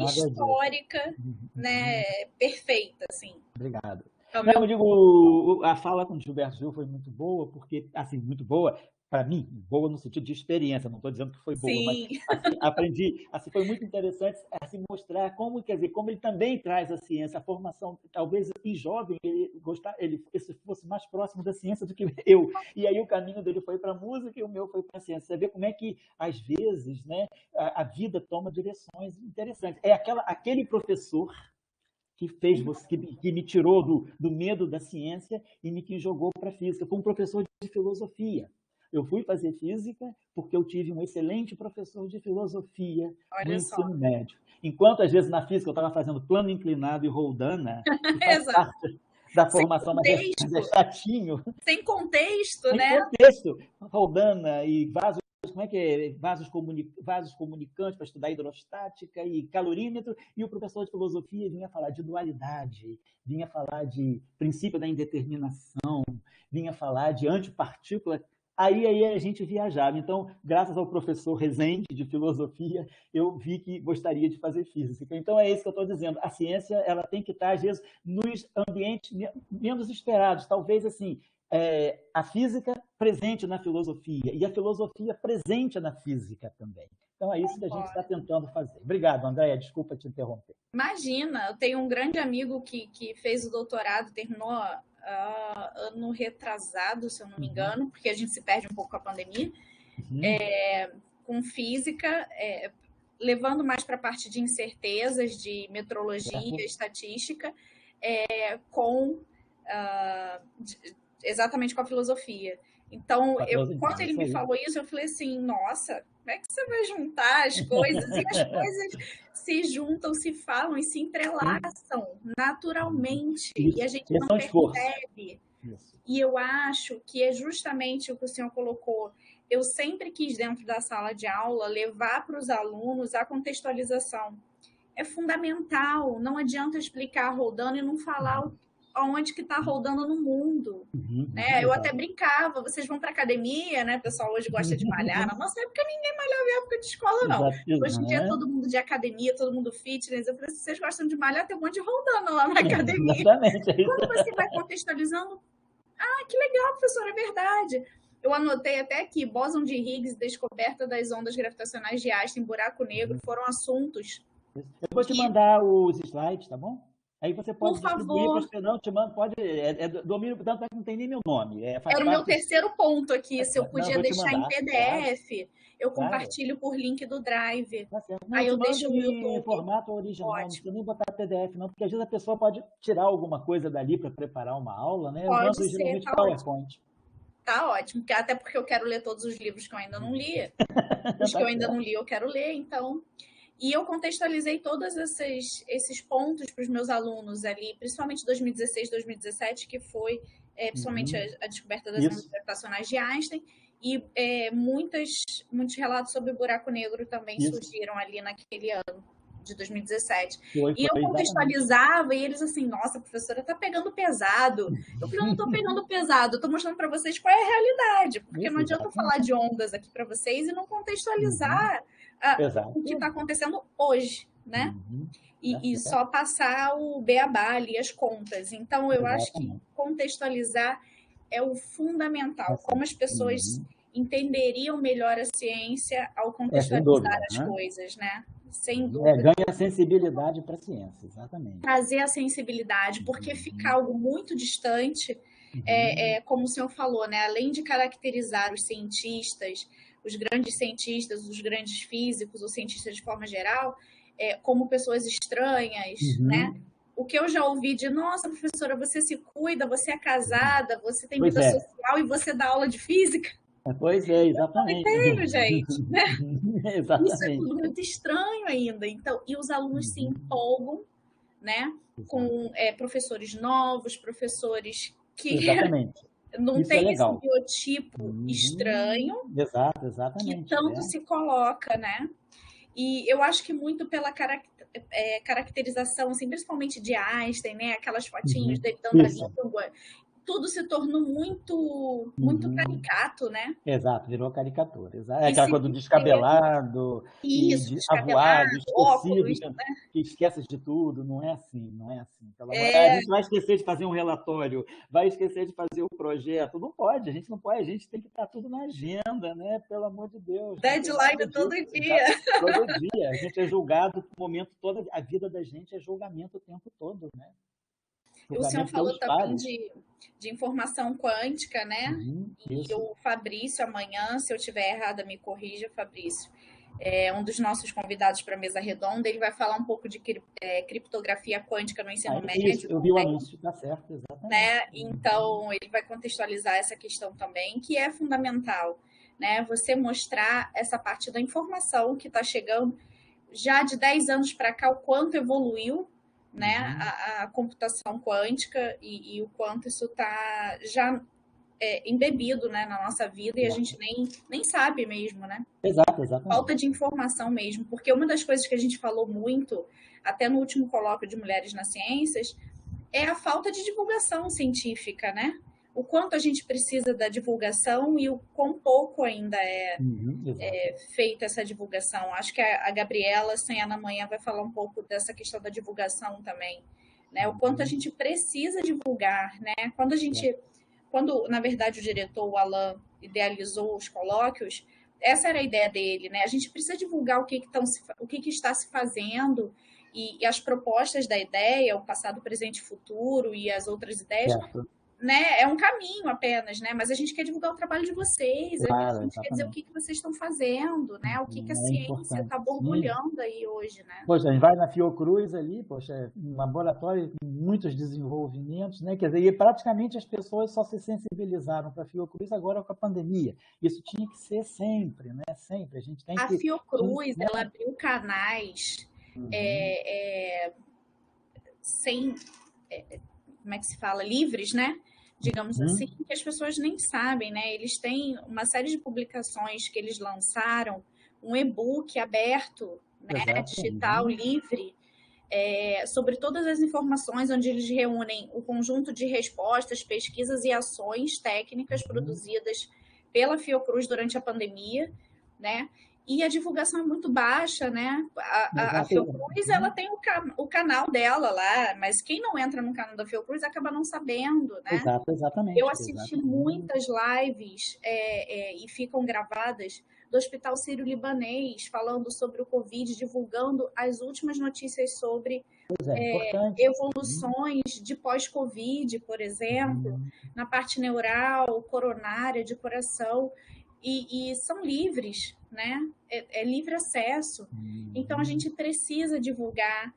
histórica, né, perfeita, assim. Obrigado. Eu digo, a fala com o Gilberto Gil foi muito boa, porque, assim, muito boa, para mim, boa no sentido de experiência, não estou dizendo que foi boa, Sim. Mas assim, aprendi, assim, foi muito interessante assim, mostrar como, quer dizer, como ele também traz a ciência, a formação, talvez em jovem, ele fosse mais próximo da ciência do que eu, e aí o caminho dele foi para a música e o meu foi para a ciência. Você vê como é que, às vezes, né, a vida toma direções interessantes. É aquele professor que me tirou do medo da ciência e me jogou para a física. Foi um professor de filosofia. Eu fui fazer física porque eu tive um excelente professor de filosofia no ensino médio. Enquanto, às vezes, na física eu estava fazendo plano inclinado e roldana, que faz parte da formação, mas é chatinho. Sem contexto, né? Sem contexto. Roldana e vasos, como é que é? Vasos comunicantes para estudar hidrostática e calorímetro, e o professor de filosofia vinha falar de dualidade, vinha falar de princípio da indeterminação, vinha falar de antipartícula. Aí a gente viajava. Então, graças ao professor Rezende, de filosofia, eu vi que gostaria de fazer física. Então, é isso que eu estou dizendo. A ciência ela tem que estar, às vezes, nos ambientes menos esperados. Talvez, assim, a física presente na filosofia e a filosofia presente na física também. Então, é isso que a gente está tentando fazer. Obrigado, Andréia. Desculpa te interromper. Imagina, eu tenho um grande amigo que fez o doutorado, terminou ano retrasado, se eu não me engano, porque a gente se perde um pouco com a pandemia, com física, levando mais para a parte de incertezas, de metrologia, estatística, exatamente com a filosofia. Então, quando ele me falou isso, eu falei assim, nossa, como é que você vai juntar as coisas? E as coisas se juntam, se falam e se entrelaçam naturalmente. Isso. E a gente não percebe. Isso. E eu acho que é justamente o que o senhor colocou. Eu sempre quis, dentro da sala de aula, levar para os alunos a contextualização. É fundamental. Não adianta eu explicar rodando e não falar onde que está rodando no mundo. Né? Eu até brincava, vocês vão para academia, né? O pessoal hoje gosta de malhar. Na nossa época, ninguém malhava em época de escola, não. Hoje em dia, é todo mundo de academia, todo mundo fitness. Eu falei, se vocês gostam de malhar, tem um monte de rodando lá na academia. Exatamente. Quando você vai contextualizando, que legal, professora, é verdade. Eu anotei até aqui, bóson de Higgs, descoberta das ondas gravitacionais de Einstein, buraco negro, foram assuntos. Eu vou te mandar os slides, tá bom? Aí você pode distribuir para as não, te mando, pode, domínio, tanto é que não tem nem meu nome. Era o meu terceiro ponto aqui, se eu podia deixar em PDF, claro. Eu compartilho por link do Drive. Tá certo. Não, aí eu deixo no YouTube. Em formato original, ótimo. Não precisa nem botar PDF, não, porque às vezes a pessoa pode tirar alguma coisa dali para preparar uma aula, né? Pode ser, geralmente PowerPoint. Tá ótimo, até porque eu quero ler todos os livros que eu ainda não li. Os que eu ainda não li, eu quero ler, então... E eu contextualizei todos esses pontos para os meus alunos ali, principalmente 2016, 2017, que foi principalmente a descoberta das ondas gravitacionais de Einstein, e muitos relatos sobre buraco negro também surgiram ali naquele ano de 2017. E eu contextualizava, e eles assim, nossa, a professora está pegando pesado. Eu falei, eu não estou pegando pesado, eu estou mostrando para vocês qual é a realidade, porque não adianta eu falar de ondas aqui para vocês e não contextualizar o que está acontecendo hoje, né? E só passar o beabá ali, as contas. Então, eu acho que contextualizar é o fundamental, como as pessoas entenderiam melhor a ciência ao contextualizar as coisas, né? Sem dúvida. Ganha sensibilidade para a ciência, exatamente. Trazer a sensibilidade, porque fica algo muito distante, como o senhor falou, né? Além de caracterizar os cientistas, os grandes físicos, os cientistas de forma geral, como pessoas estranhas, né? O que eu já ouvi de, nossa, professora, você se cuida, você é casada, você tem vida social e você dá aula de física. Pois é, exatamente. Tenho, gente, né? Exatamente. Isso é tudo muito estranho ainda. Então, e os alunos se empolgam, né? Com professores novos, professores que não tem esse biotipo estranho. Exato, exatamente. Que tanto se coloca, né? E eu acho que muito pela caracterização, assim, principalmente de Einstein, né? Aquelas fotinhas dele dando a língua. Tudo se tornou muito caricato, né? Exato, virou caricatura. Aquela coisa do descabelado, avoado, esquecido, né? que esquece de tudo. Não é assim, não é assim. A gente vai esquecer de fazer um relatório, vai esquecer de fazer o projeto. Não pode, a gente não pode, a gente tem que estar tudo na agenda, né? Pelo amor de Deus. Deadline todo dia. Todo dia. A gente é julgado o momento todo, a vida da gente é julgamento o tempo todo, né? O senhor falou também de informação quântica, né? E o Fabrício, amanhã, se eu estiver errada, me corrija, Fabrício. Um dos nossos convidados para a mesa redonda, ele vai falar um pouco de criptografia quântica no ensino médio. Isso, eu vi o anúncio, está certo, exatamente. Né? Então, ele vai contextualizar essa questão também, que é fundamental, né? Você mostrar essa parte da informação que está chegando já de 10 anos para cá, o quanto evoluiu, né, a computação quântica e o quanto isso está já embebido, né, na nossa vida e a gente nem sabe mesmo, né? Exato, exatamente. Falta de informação mesmo, porque uma das coisas que a gente falou muito, até no último colóquio de Mulheres nas Ciências, é a falta de divulgação científica, né? O quanto a gente precisa da divulgação e o quão pouco ainda é feita essa divulgação. Acho que a Gabriela Senhana amanhã vai falar um pouco dessa questão da divulgação também, né? O quanto a gente precisa divulgar, né? Quando na verdade o diretor, o Alan, idealizou os colóquios, essa era a ideia dele, né? A gente precisa divulgar o que está se fazendo e as propostas da ideia, o passado, presente e futuro e as outras ideias. Né? É um caminho apenas, né? Mas a gente quer divulgar o trabalho de vocês, a gente quer dizer o que vocês estão fazendo, né? O que a ciência está borbulhando aí hoje, né? Poxa, a gente vai na Fiocruz ali, poxa, um laboratório com muitos desenvolvimentos, né? Quer dizer, e praticamente as pessoas só se sensibilizaram para a Fiocruz agora com a pandemia. Isso tinha que ser sempre, né? Sempre. A gente tem a Fiocruz, ela abriu canais sem... como é que se fala? Livres, né? Digamos assim, que as pessoas nem sabem, né? Eles têm uma série de publicações que eles lançaram, um e-book aberto, né? Digital, livre, sobre todas as informações, onde eles reúnem o conjunto de respostas, pesquisas e ações técnicas produzidas pela Fiocruz durante a pandemia, né? E a divulgação é muito baixa, né? A Fiocruz, ela tem o canal dela lá, mas quem não entra no canal da Fiocruz acaba não sabendo, né? Exatamente. Eu assisti muitas lives e ficam gravadas do Hospital Sírio-Libanês falando sobre o Covid, divulgando as últimas notícias sobre evoluções de pós-Covid, por exemplo, na parte neural, coronária, de coração, e são livres, né? É livre acesso. Então, a gente precisa divulgar,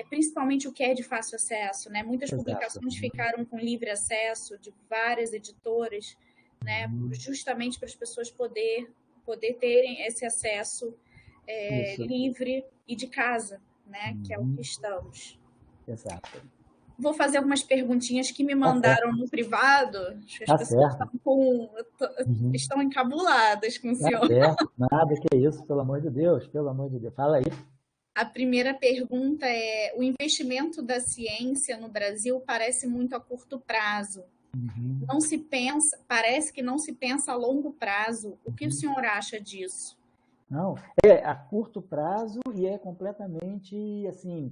principalmente o que é de fácil acesso, né? Muitas publicações ficaram com livre acesso de várias editoras, né? Justamente para as pessoas poder terem esse acesso livre e de casa, né? Que é o que estamos. Exato. Vou fazer algumas perguntinhas que me Tá mandaram certo. no privado. Acho que as Tá pessoas certo. Uhum. estão encabuladas com o Tá senhor. certo. Nada que é isso, pelo amor de Deus, pelo amor de Deus. Fala aí. A primeira pergunta é: o investimento da ciência no Brasil parece muito a curto prazo. Uhum. Não se pensa, parece que não se pensa a longo prazo. O que o Uhum. senhor acha disso? Não, é a curto prazo e é completamente assim,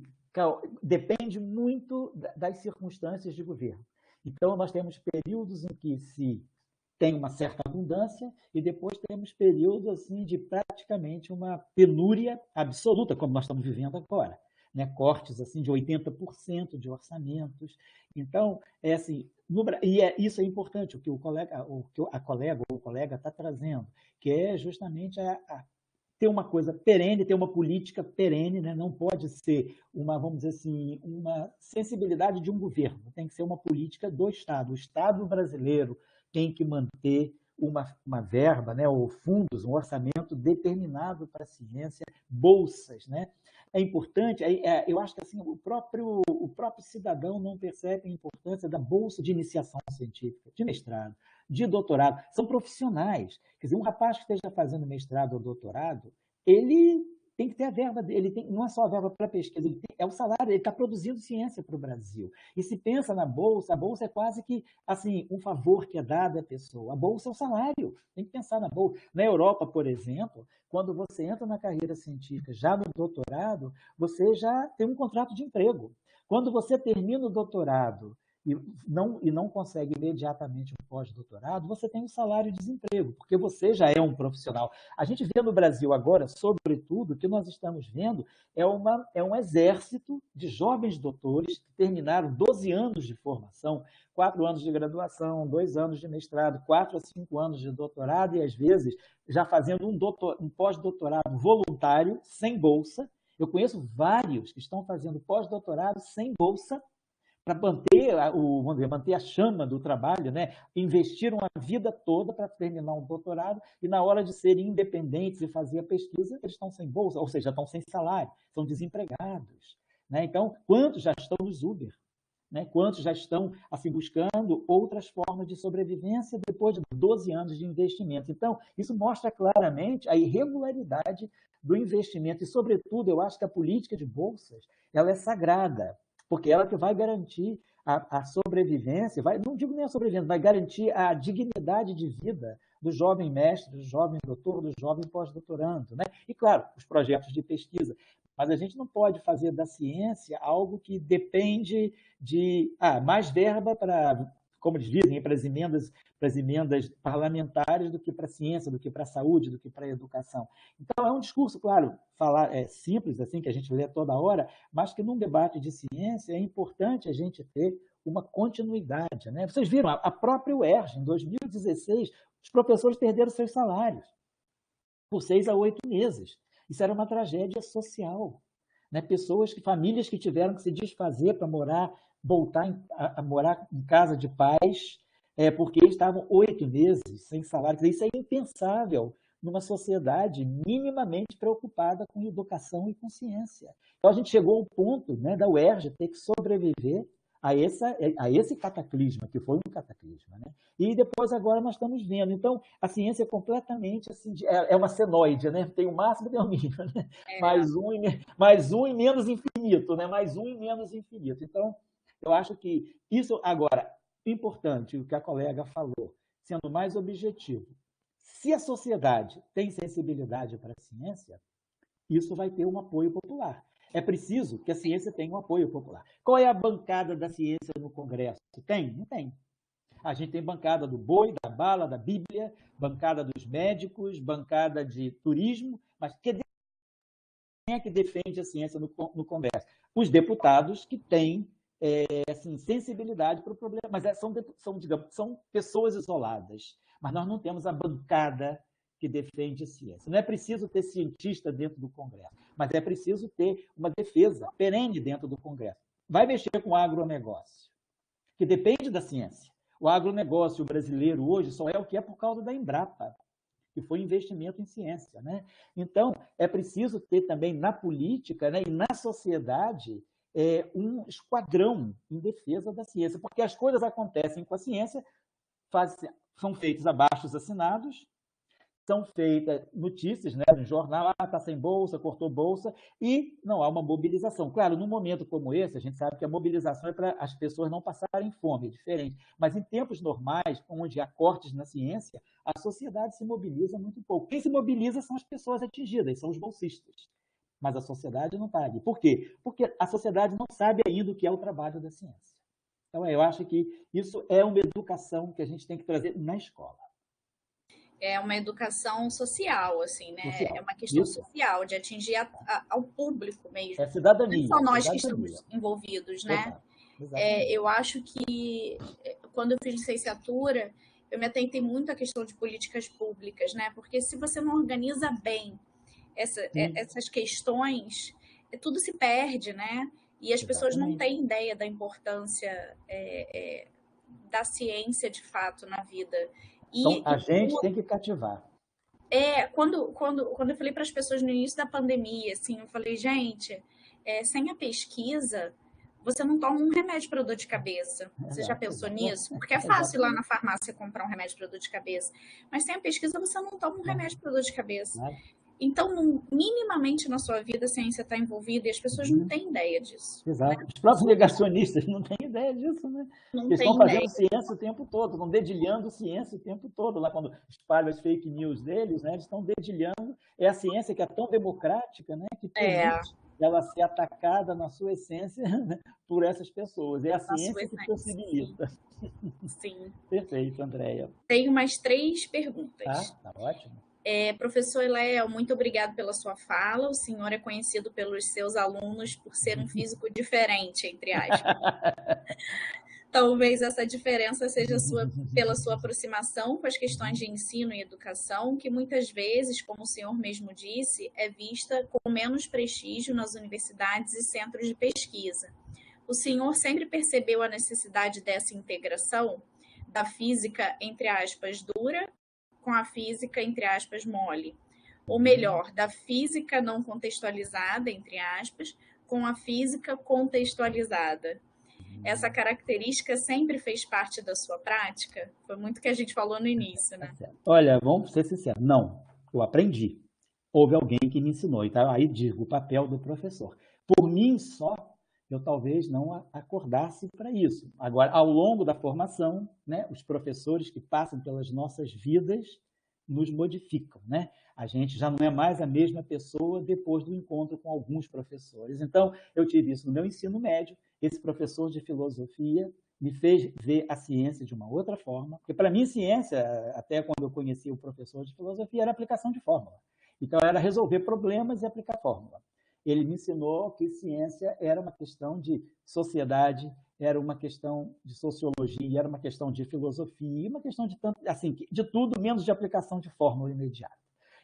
depende muito das circunstâncias de governo. Então, nós temos períodos em que se tem uma certa abundância e depois temos períodos assim de praticamente uma penúria absoluta, como nós estamos vivendo agora, né? Cortes assim de 80% de orçamentos. Então, é assim, isso é importante o que a colega ou o colega está trazendo, que é justamente ter uma coisa perene, ter uma política perene, né? Não pode ser uma, vamos dizer assim, uma sensibilidade de um governo, tem que ser uma política do Estado. O Estado brasileiro tem que manter uma verba, né, ou fundos, um orçamento determinado para a ciência, bolsas, né? É importante, eu acho que assim, o próprio cidadão não percebe a importância da bolsa de iniciação científica, de mestrado, de doutorado. São profissionais. Quer dizer, um rapaz que esteja fazendo mestrado ou doutorado, ele tem que ter a verba dele, não é só a verba para pesquisa, é o salário, ele está produzindo ciência para o Brasil. E se pensa na bolsa, a bolsa é quase que assim, um favor que é dado à pessoa. A bolsa é o salário, tem que pensar na bolsa. Na Europa, por exemplo, quando você entra na carreira científica, já no doutorado, você já tem um contrato de emprego. Quando você termina o doutorado e não consegue imediatamente um pós-doutorado, você tem um salário de desemprego, porque você já é um profissional. A gente vê no Brasil agora, sobretudo, o que nós estamos vendo é um exército de jovens doutores que terminaram 12 anos de formação, 4 anos de graduação, 2 anos de mestrado, 4 a 5 anos de doutorado e, às vezes, já fazendo um pós-doutorado voluntário, sem bolsa. Eu conheço vários que estão fazendo pós-doutorado sem bolsa, para manter a chama do trabalho, né? Investiram a vida toda para terminar um doutorado e, na hora de serem independentes e fazer a pesquisa, eles estão sem bolsa, ou seja, estão sem salário, são desempregados. Né? Então, quantos já estão nos Uber? Né? Quantos já estão assim, buscando outras formas de sobrevivência depois de 12 anos de investimento? Então, isso mostra claramente a irregularidade do investimento e, sobretudo, eu acho que a política de bolsas ela é sagrada, porque ela que vai garantir a sobrevivência, não digo nem a sobrevivência, vai garantir a dignidade de vida do jovem mestre, do jovem doutor, do jovem pós-doutorando. Né? E, claro, os projetos de pesquisa. Mas a gente não pode fazer da ciência algo que depende de mais verba para, como eles dizem, para as emendas parlamentares do que para a ciência, do que para a saúde, do que para a educação. Então, é um discurso, claro, simples, assim, que a gente lê toda hora, mas que num debate de ciência é importante a gente ter uma continuidade. Né? Vocês viram, a própria UERJ, em 2016, os professores perderam seus salários por 6 a 8 meses. Isso era uma tragédia social. Né? Famílias que tiveram que se desfazer para voltar a morar em casa de pais, porque estavam 8 meses sem salário. Isso é impensável numa sociedade minimamente preocupada com educação e com ciência. Então, a gente chegou ao ponto, né, da UERJ ter que sobreviver a esse cataclisma, que foi um cataclisma. Né? E depois, agora, nós estamos vendo. Então, a ciência é completamente assim, é uma senoide, né? Tem o máximo e tem o mínimo. Né? Mais um e menos infinito. Né? Mais um e menos infinito. Então, eu acho que isso, agora, importante, o que a colega falou, sendo mais objetivo. Se a sociedade tem sensibilidade para a ciência, isso vai ter um apoio popular. É preciso que a ciência tenha um apoio popular. Qual é a bancada da ciência no Congresso? Tem? Não tem. A gente tem bancada do boi, da bala, da Bíblia, bancada dos médicos, bancada de turismo, mas quem é que defende a ciência no Congresso? Os deputados que têm assim, sensibilidade para o problema, mas são pessoas isoladas. Mas nós não temos a bancada que defende ciência. Não é preciso ter cientista dentro do Congresso, mas é preciso ter uma defesa perene dentro do Congresso. Vai mexer com o agronegócio, que depende da ciência. O agronegócio brasileiro hoje só é o que é por causa da Embrapa. que foi investimento em ciência, né? Então, é preciso ter também na política, né, e na sociedade um esquadrão em defesa da ciência, porque as coisas acontecem com a ciência, são feitos abaixo-assinados, são feitas notícias, né, no jornal, está sem bolsa, cortou bolsa, e não há uma mobilização. Claro, num momento como esse, a gente sabe que a mobilização é para as pessoas não passarem fome, é diferente. Mas em tempos normais, onde há cortes na ciência, a sociedade se mobiliza muito pouco. Quem se mobiliza são as pessoas atingidas, são os bolsistas. Mas a sociedade não está ali. Por quê? Porque a sociedade não sabe ainda o que é o trabalho da ciência. Então, eu acho que isso é uma educação que a gente tem que trazer na escola. É uma educação social, assim, né? Social. É uma questão Isso. social, de atingir ao público mesmo. É cidadania. Não só nós cidadania. que estamos envolvidos, né? Exato. Eu acho que, quando eu fiz licenciatura, eu me atentei muito à questão de políticas públicas, né? Porque se você não organiza bem essas questões, tudo se perde, né? E as pessoas não têm ideia da importância da ciência, de fato, na vida. Então, a gente tem que cativar. Quando eu falei para as pessoas no início da pandemia, assim, eu falei, gente, sem a pesquisa, você não toma um remédio para dor de cabeça. Você já pensou nisso? Porque é fácil ir lá na farmácia comprar um remédio para dor de cabeça. Mas sem a pesquisa, você não toma um remédio para dor de cabeça. Então, minimamente na sua vida, a ciência está envolvida e as pessoas não têm ideia disso. Exato. Né? Os próprios negacionistas não têm ideia disso, né? Eles estão fazendo ciência o tempo todo, estão dedilhando ciência o tempo todo. Lá, quando espalham as fake news deles, né, eles estão dedilhando. É a ciência que é tão democrática, né, que permite ela ser atacada na sua essência, né, por essas pessoas. É a ciência que possibilita. Sim. Perfeito, Andréia. Tenho mais 3 perguntas. Tá ótimo. Professor Léo, muito obrigado pela sua fala. O senhor é conhecido pelos seus alunos por ser um físico diferente, entre aspas. Talvez essa diferença seja pela sua aproximação com as questões de ensino e educação, que muitas vezes, como o senhor mesmo disse, é vista com menos prestígio nas universidades e centros de pesquisa. O senhor sempre percebeu a necessidade dessa integração da física, entre aspas, dura, com a física, entre aspas, mole. Ou melhor, da física não contextualizada, entre aspas, com a física contextualizada. Essa característica sempre fez parte da sua prática? Foi muito que a gente falou no início, né? Olha, vamos ser sinceros. Não, eu aprendi. Houve alguém que me ensinou. Então, aí digo, o papel do professor. Por mim só, eu talvez não acordasse para isso. Agora, ao longo da formação, né, os professores que passam pelas nossas vidas nos modificam, né? A gente já não é mais a mesma pessoa depois do encontro com alguns professores. Então, eu tive isso no meu ensino médio. Esse professor de filosofia me fez ver a ciência de uma outra forma, porque para mim ciência, até quando eu conheci o professor de filosofia, era aplicação de fórmula. Então, era resolver problemas e aplicar fórmula. Ele me ensinou que ciência era uma questão de sociedade, era uma questão de sociologia, era uma questão de filosofia, uma questão de tanto, assim, de tudo menos de aplicação de fórmula imediata.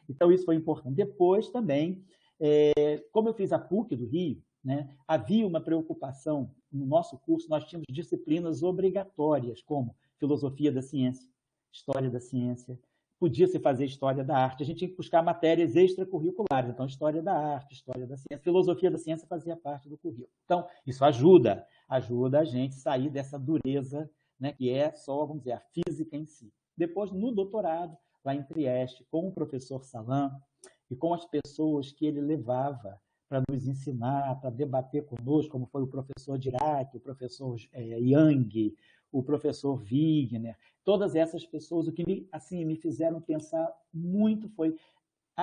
Então, isso foi importante. Depois, também, como eu fiz a PUC do Rio, né, havia uma preocupação no nosso curso, nós tínhamos disciplinas obrigatórias, como filosofia da ciência, história da ciência, podia-se fazer história da arte, a gente tinha que buscar matérias extracurriculares, então história da arte, história da ciência, filosofia da ciência fazia parte do currículo. Então, isso ajuda a gente a sair dessa dureza, né, que é só, vamos dizer, a física em si. Depois, no doutorado, lá em Trieste, com o professor Salam e com as pessoas que ele levava para nos ensinar, para debater conosco, como foi o professor Dirac, o professor Yang, o professor Wigner, todas essas pessoas, o que me fizeram pensar muito foi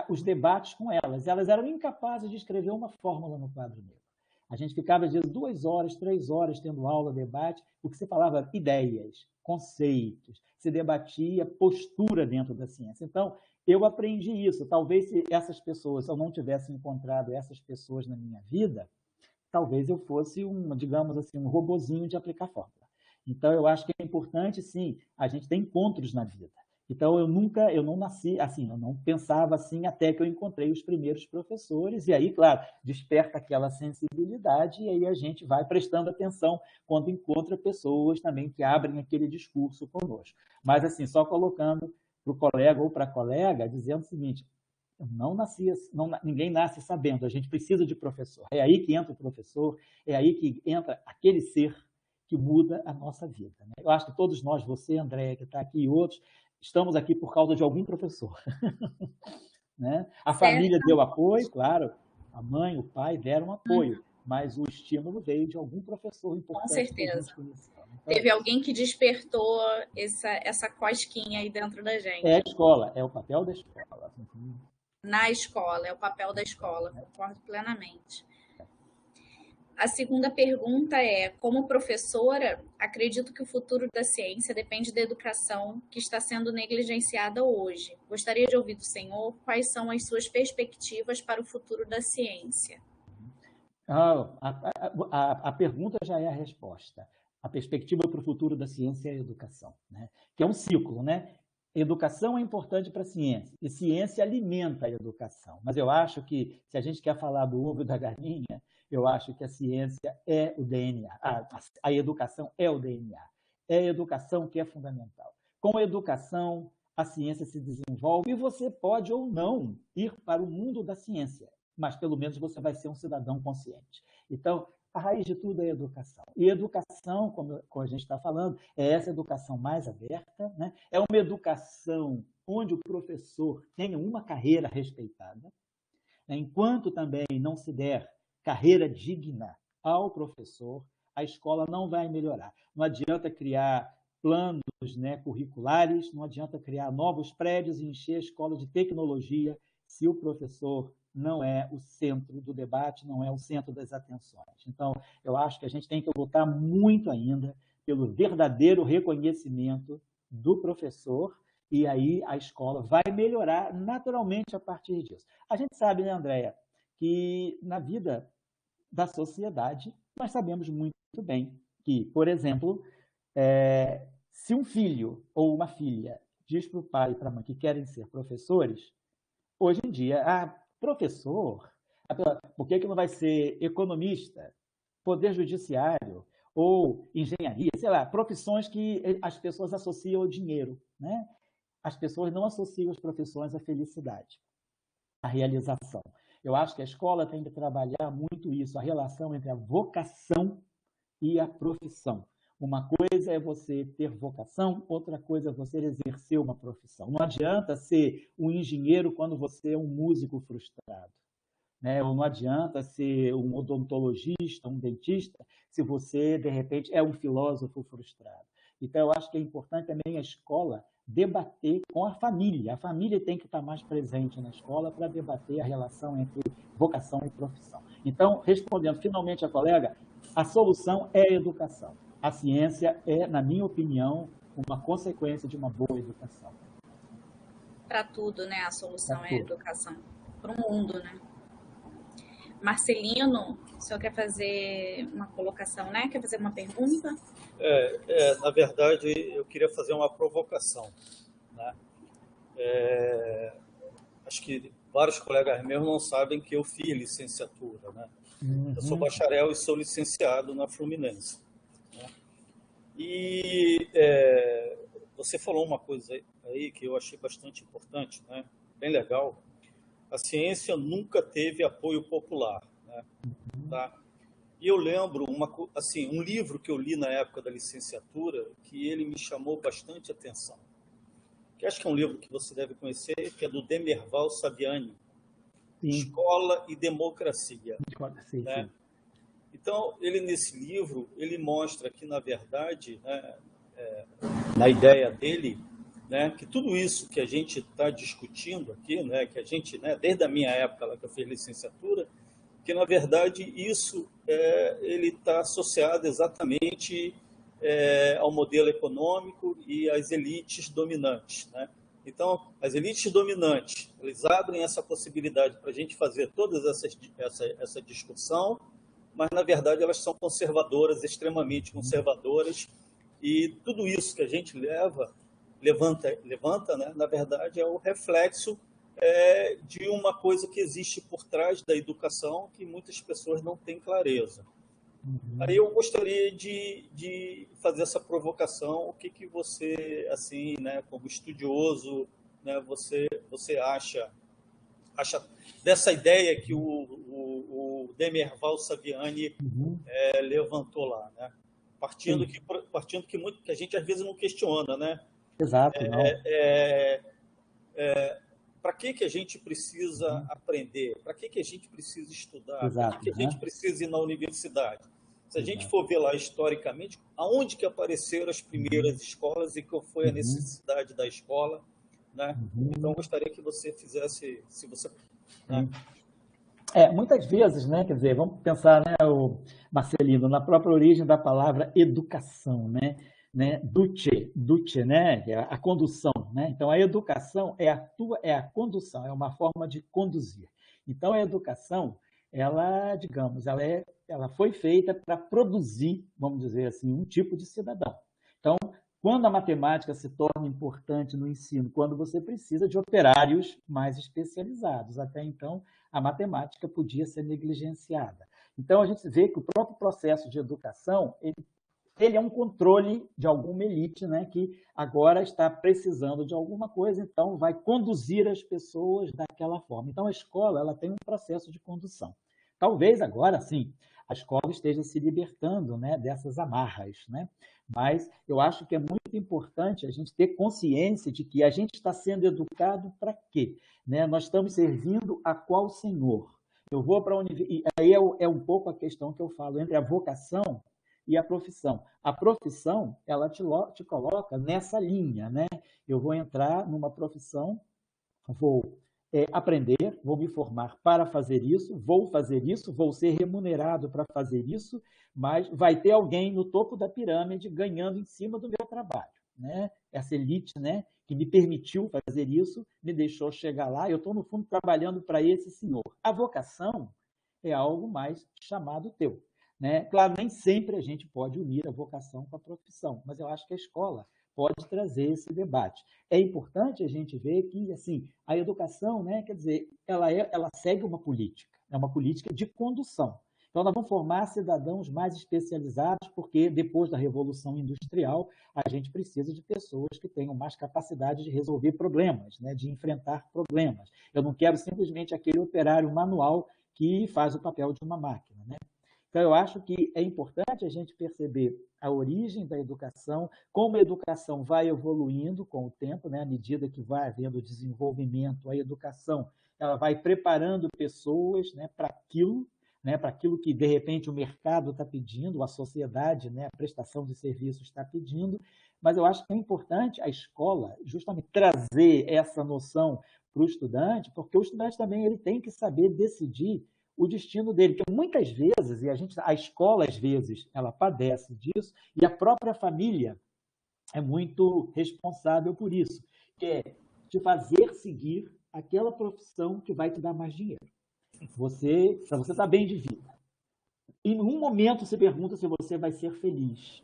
os debates com elas. Elas eram incapazes de escrever uma fórmula no quadro negro. A gente ficava, às vezes, 2 horas, 3 horas tendo aula, debate, o que se falava ideias, conceitos, se debatia postura dentro da ciência. Então, eu aprendi isso. Talvez se essas pessoas, se eu não tivesse encontrado essas pessoas na minha vida, talvez eu fosse digamos assim, um robozinho de aplicar fórmula. Então, eu acho que é importante, sim, a gente ter encontros na vida. Então, eu não nasci assim, eu não pensava assim até que eu encontrei os primeiros professores, e aí, claro, desperta aquela sensibilidade, e aí a gente vai prestando atenção quando encontra pessoas também que abrem aquele discurso conosco. Mas, assim, só colocando para o colega ou para a colega, dizendo o seguinte: não nasci, ninguém nasce sabendo, a gente precisa de professor. É aí que entra o professor, é aí que entra aquele ser que muda a nossa vida. Né? Eu acho que todos nós, você, Andréia, que está aqui, e outros, estamos aqui por causa de algum professor. Né? A família deu apoio, claro, a mãe, o pai deram apoio, mas o estímulo veio de algum professor importante. Com certeza. Então, teve alguém que despertou essa cosquinha aí dentro da gente. É a escola, é o papel da escola. Na escola, é o papel da escola, concordo plenamente. A segunda pergunta é: como professora, acredito que o futuro da ciência depende da educação que está sendo negligenciada hoje. Gostaria de ouvir do senhor quais são as suas perspectivas para o futuro da ciência. A pergunta já é a resposta. A perspectiva para o futuro da ciência é a educação, né? Que é um ciclo, né? Educação é importante para a ciência, e ciência alimenta a educação. Mas eu acho que, se a gente quer falar do ovo e da galinha, eu acho que a ciência é o DNA, a educação é o DNA. É a educação que é fundamental. Com a educação, a ciência se desenvolve e você pode ou não ir para o mundo da ciência, mas pelo menos você vai ser um cidadão consciente. Então, a raiz de tudo é a educação. E educação, como a gente está falando, é essa educação mais aberta, né? É uma educação onde o professor tenha uma carreira respeitada, né? Enquanto também não se der carreira digna ao professor, a escola não vai melhorar. Não adianta criar planos, né, curriculares, não adianta criar novos prédios e encher a escola de tecnologia se o professor não é o centro do debate, não é o centro das atenções. Então, eu acho que a gente tem que lutar muito ainda pelo verdadeiro reconhecimento do professor, e aí a escola vai melhorar naturalmente a partir disso. A gente sabe, né, Andréia, que na vida da sociedade nós sabemos muito bem que, por exemplo, se um filho ou uma filha diz para o pai e para a mãe que querem ser professores, hoje em dia, professor, por que não vai ser economista, poder judiciário ou engenharia, sei lá, profissões que as pessoas associam ao dinheiro, né? As pessoas não associam as profissões à felicidade, à realização. Eu acho que a escola tem que trabalhar muito isso, a relação entre a vocação e a profissão. Uma coisa é você ter vocação, outra coisa é você exercer uma profissão. Não adianta ser um engenheiro quando você é um músico frustrado, né? Ou não adianta ser um odontologista, um dentista, se você, de repente, é um filósofo frustrado. Então, eu acho que é importante também a escola debater com a família. A família tem que estar mais presente na escola para debater a relação entre vocação e profissão. Então, respondendo finalmente a colega, a solução é a educação. A ciência é, na minha opinião, uma consequência de uma boa educação. Para tudo, né? A solução é a educação. Para o mundo, né? Marcelino, o senhor quer fazer uma colocação, né? Quer fazer uma pergunta? Na verdade, eu queria fazer uma provocação, né? Acho que vários colegas meus não sabem que eu fiz licenciatura, né? Eu sou bacharel e sou licenciado na Fluminense. E você falou uma coisa aí que eu achei bastante importante, né? Bem legal. A ciência nunca teve apoio popular, né? Tá? E eu lembro um livro que eu li na época da licenciatura que ele me chamou bastante atenção. Que acho que é um livro que você deve conhecer, que é do Demerval Saviani, Escola e Democracia. Sim, né? sim. Então, nesse livro, ele mostra que, na verdade, né, na ideia dele, né, que tudo isso que a gente está discutindo aqui, né, que a gente, né, desde a minha época lá que eu fiz licenciatura, que, na verdade, isso ele está associado exatamente ao modelo econômico e às elites dominantes, né? Então, as elites dominantes, eles abrem essa possibilidade para a gente fazer toda essa discussão, mas, na verdade, elas são conservadoras, extremamente conservadoras, e tudo isso que a gente levanta, né, na verdade, é o reflexo de uma coisa que existe por trás da educação que muitas pessoas não têm clareza. Aí eu gostaria de fazer essa provocação. O que você, assim, né, como estudioso, né, você acha dessa ideia que o Demerval Saviani levantou lá, né? Partindo Sim. que a gente às vezes não questiona, né? Exato, não. Para que a gente precisa aprender? Para que a gente precisa estudar? Para Exato, que a gente né? precisa ir na universidade? Se a gente Exato. for ver lá historicamente, aonde que apareceram as primeiras escolas e qual foi a Uhum. necessidade da escola, né? Então, Uhum. eu gostaria que você fizesse, se você, né? Sim. Muitas vezes, né, quer dizer, vamos pensar, né, o Marcelino, na própria origem da palavra educação, né, duce, né, que é a condução, né? Então a educação é a condução, é uma forma de conduzir. Então a educação, ela, digamos, ela foi feita para produzir, vamos dizer assim, um tipo de cidadão. Então, quando a matemática se torna importante no ensino, quando você precisa de operários mais especializados, até então a matemática podia ser negligenciada. Então, a gente vê que o próprio processo de educação, ele é um controle de alguma elite, né, que agora está precisando de alguma coisa, então vai conduzir as pessoas daquela forma. Então, a escola ela tem um processo de condução. Talvez agora, sim, a escola esteja se libertando, né, dessas amarras, né? Mas eu acho que é muito importante a gente ter consciência de que a gente está sendo educado para quê? Né? Nós estamos servindo a qual Senhor? Eu vou para a universidade. Aí é um pouco a questão que eu falo entre a vocação e a profissão. A profissão, ela te coloca nessa linha, né? Eu vou entrar numa profissão, vou aprender, vou me formar para fazer isso, vou ser remunerado para fazer isso, mas vai ter alguém no topo da pirâmide ganhando em cima do meu trabalho, né? Essa elite, né, que me permitiu fazer isso, me deixou chegar lá, eu estou, no fundo, trabalhando para esse senhor. A vocação é algo mais chamado teu. Né? Claro, nem sempre a gente pode unir a vocação com a profissão, mas eu acho que a escola pode trazer esse debate. É importante a gente ver que assim a educação, né, quer dizer, ela segue uma política, é uma política de condução. Então, nós vamos formar cidadãos mais especializados, porque depois da Revolução Industrial, a gente precisa de pessoas que tenham mais capacidade de resolver problemas, né, de enfrentar problemas. Eu não quero simplesmente aquele operário manual que faz o papel de uma máquina. Né? Então, eu acho que é importante a gente perceber a origem da educação, como a educação vai evoluindo com o tempo, né? À medida que vai havendo desenvolvimento, a educação ela vai preparando pessoas, né, para aquilo que, de repente, o mercado está pedindo, a sociedade, né, a prestação de serviços está pedindo, mas eu acho que é importante a escola justamente trazer essa noção para o estudante, porque o estudante também ele tem que saber decidir o destino dele, porque muitas vezes, e a escola às vezes, ela padece disso, e a própria família é muito responsável por isso, que é te fazer seguir aquela profissão que vai te dar mais dinheiro. Para você estar bem de vida. E em um momento se pergunta se você vai ser feliz.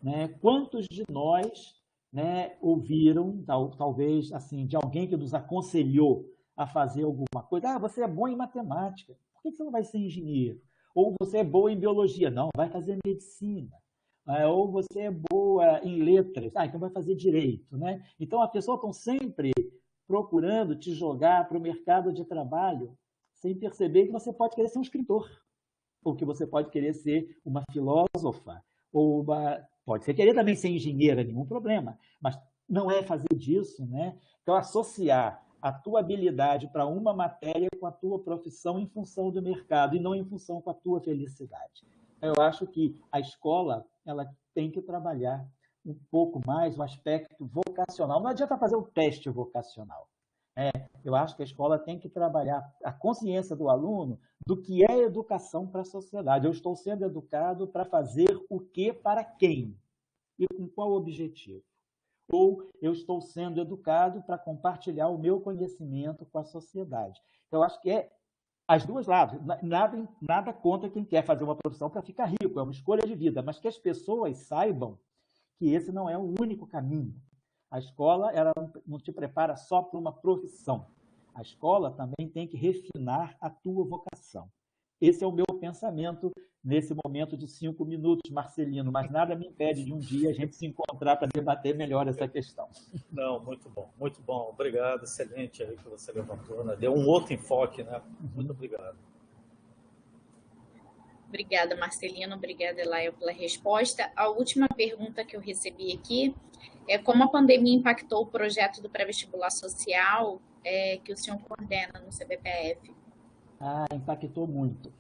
Né? Quantos de nós, né, ouviram, talvez, assim, de alguém que nos aconselhou a fazer alguma coisa? Ah, você é bom em matemática, por que você não vai ser engenheiro? Ou você é boa em biologia? Não, vai fazer medicina. Ou você é boa em letras? Ah, então vai fazer direito. Né? Então, a pessoa está sempre procurando te jogar para o mercado de trabalho sem perceber que você pode querer ser um escritor, ou que você pode querer ser uma filósofa, ou pode ser querer também ser engenheira, nenhum problema, mas não é fazer disso, né? Então, associar a tua habilidade para uma matéria com a tua profissão em função do mercado e não em função com a tua felicidade. Eu acho que a escola ela tem que trabalhar um pouco mais o aspecto vocacional. Não adianta fazer um teste vocacional. Eu acho que a escola tem que trabalhar a consciência do aluno do que é educação para a sociedade. Eu estou sendo educado para fazer o que para quem? E com qual objetivo? Ou eu estou sendo educado para compartilhar o meu conhecimento com a sociedade. Então, eu acho que é as duas lados. Nada contra quem quer fazer uma profissão para ficar rico, é uma escolha de vida, mas que as pessoas saibam que esse não é o único caminho. A escola ela não te prepara só para uma profissão. A escola também tem que refinar a tua vocação. Esse é o meu pensamento nesse momento de 5 minutos, Marcelino, mas nada me impede de um dia a gente se encontrar para debater melhor essa questão. Não, muito bom, obrigado, excelente aí que você levantou, né? Deu um outro enfoque, né? Muito obrigado. Obrigada, Marcelino, obrigada, Elaia, pela resposta. A última pergunta que eu recebi aqui é como a pandemia impactou o projeto do pré-vestibular social que o senhor coordena no CBPF? Impactou muito.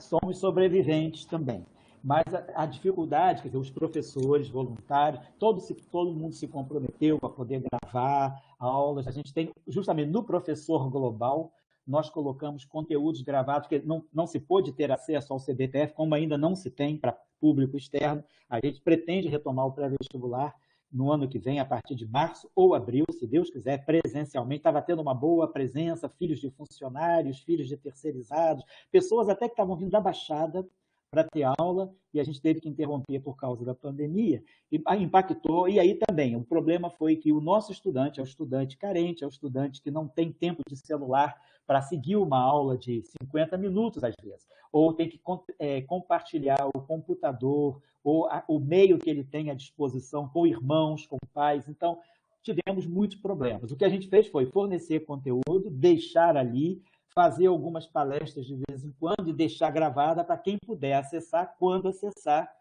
Somos sobreviventes também. Mas a dificuldade, quer dizer, os professores, voluntários, todo mundo se comprometeu a poder gravar aulas. A gente tem, justamente no Professor Global, nós colocamos conteúdos gravados, que não se pôde ter acesso ao CBPF, como ainda não se tem para público externo. A gente pretende retomar o pré-vestibular no ano que vem, a partir de março ou abril, se Deus quiser, presencialmente. Estava tendo uma boa presença, filhos de funcionários, filhos de terceirizados, pessoas até que estavam vindo da Baixada para ter aula, e a gente teve que interromper por causa da pandemia, e impactou. E aí também, o problema foi que o nosso estudante é o estudante carente, é o estudante que não tem tempo de celular para seguir uma aula de 50 minutos, às vezes, ou tem que compartilhar o computador, ou o meio que ele tem à disposição com irmãos, com pais. Então, tivemos muitos problemas. O que a gente fez foi fornecer conteúdo, deixar ali, fazer algumas palestras de vez em quando e deixar gravada para quem puder acessar, quando acessar,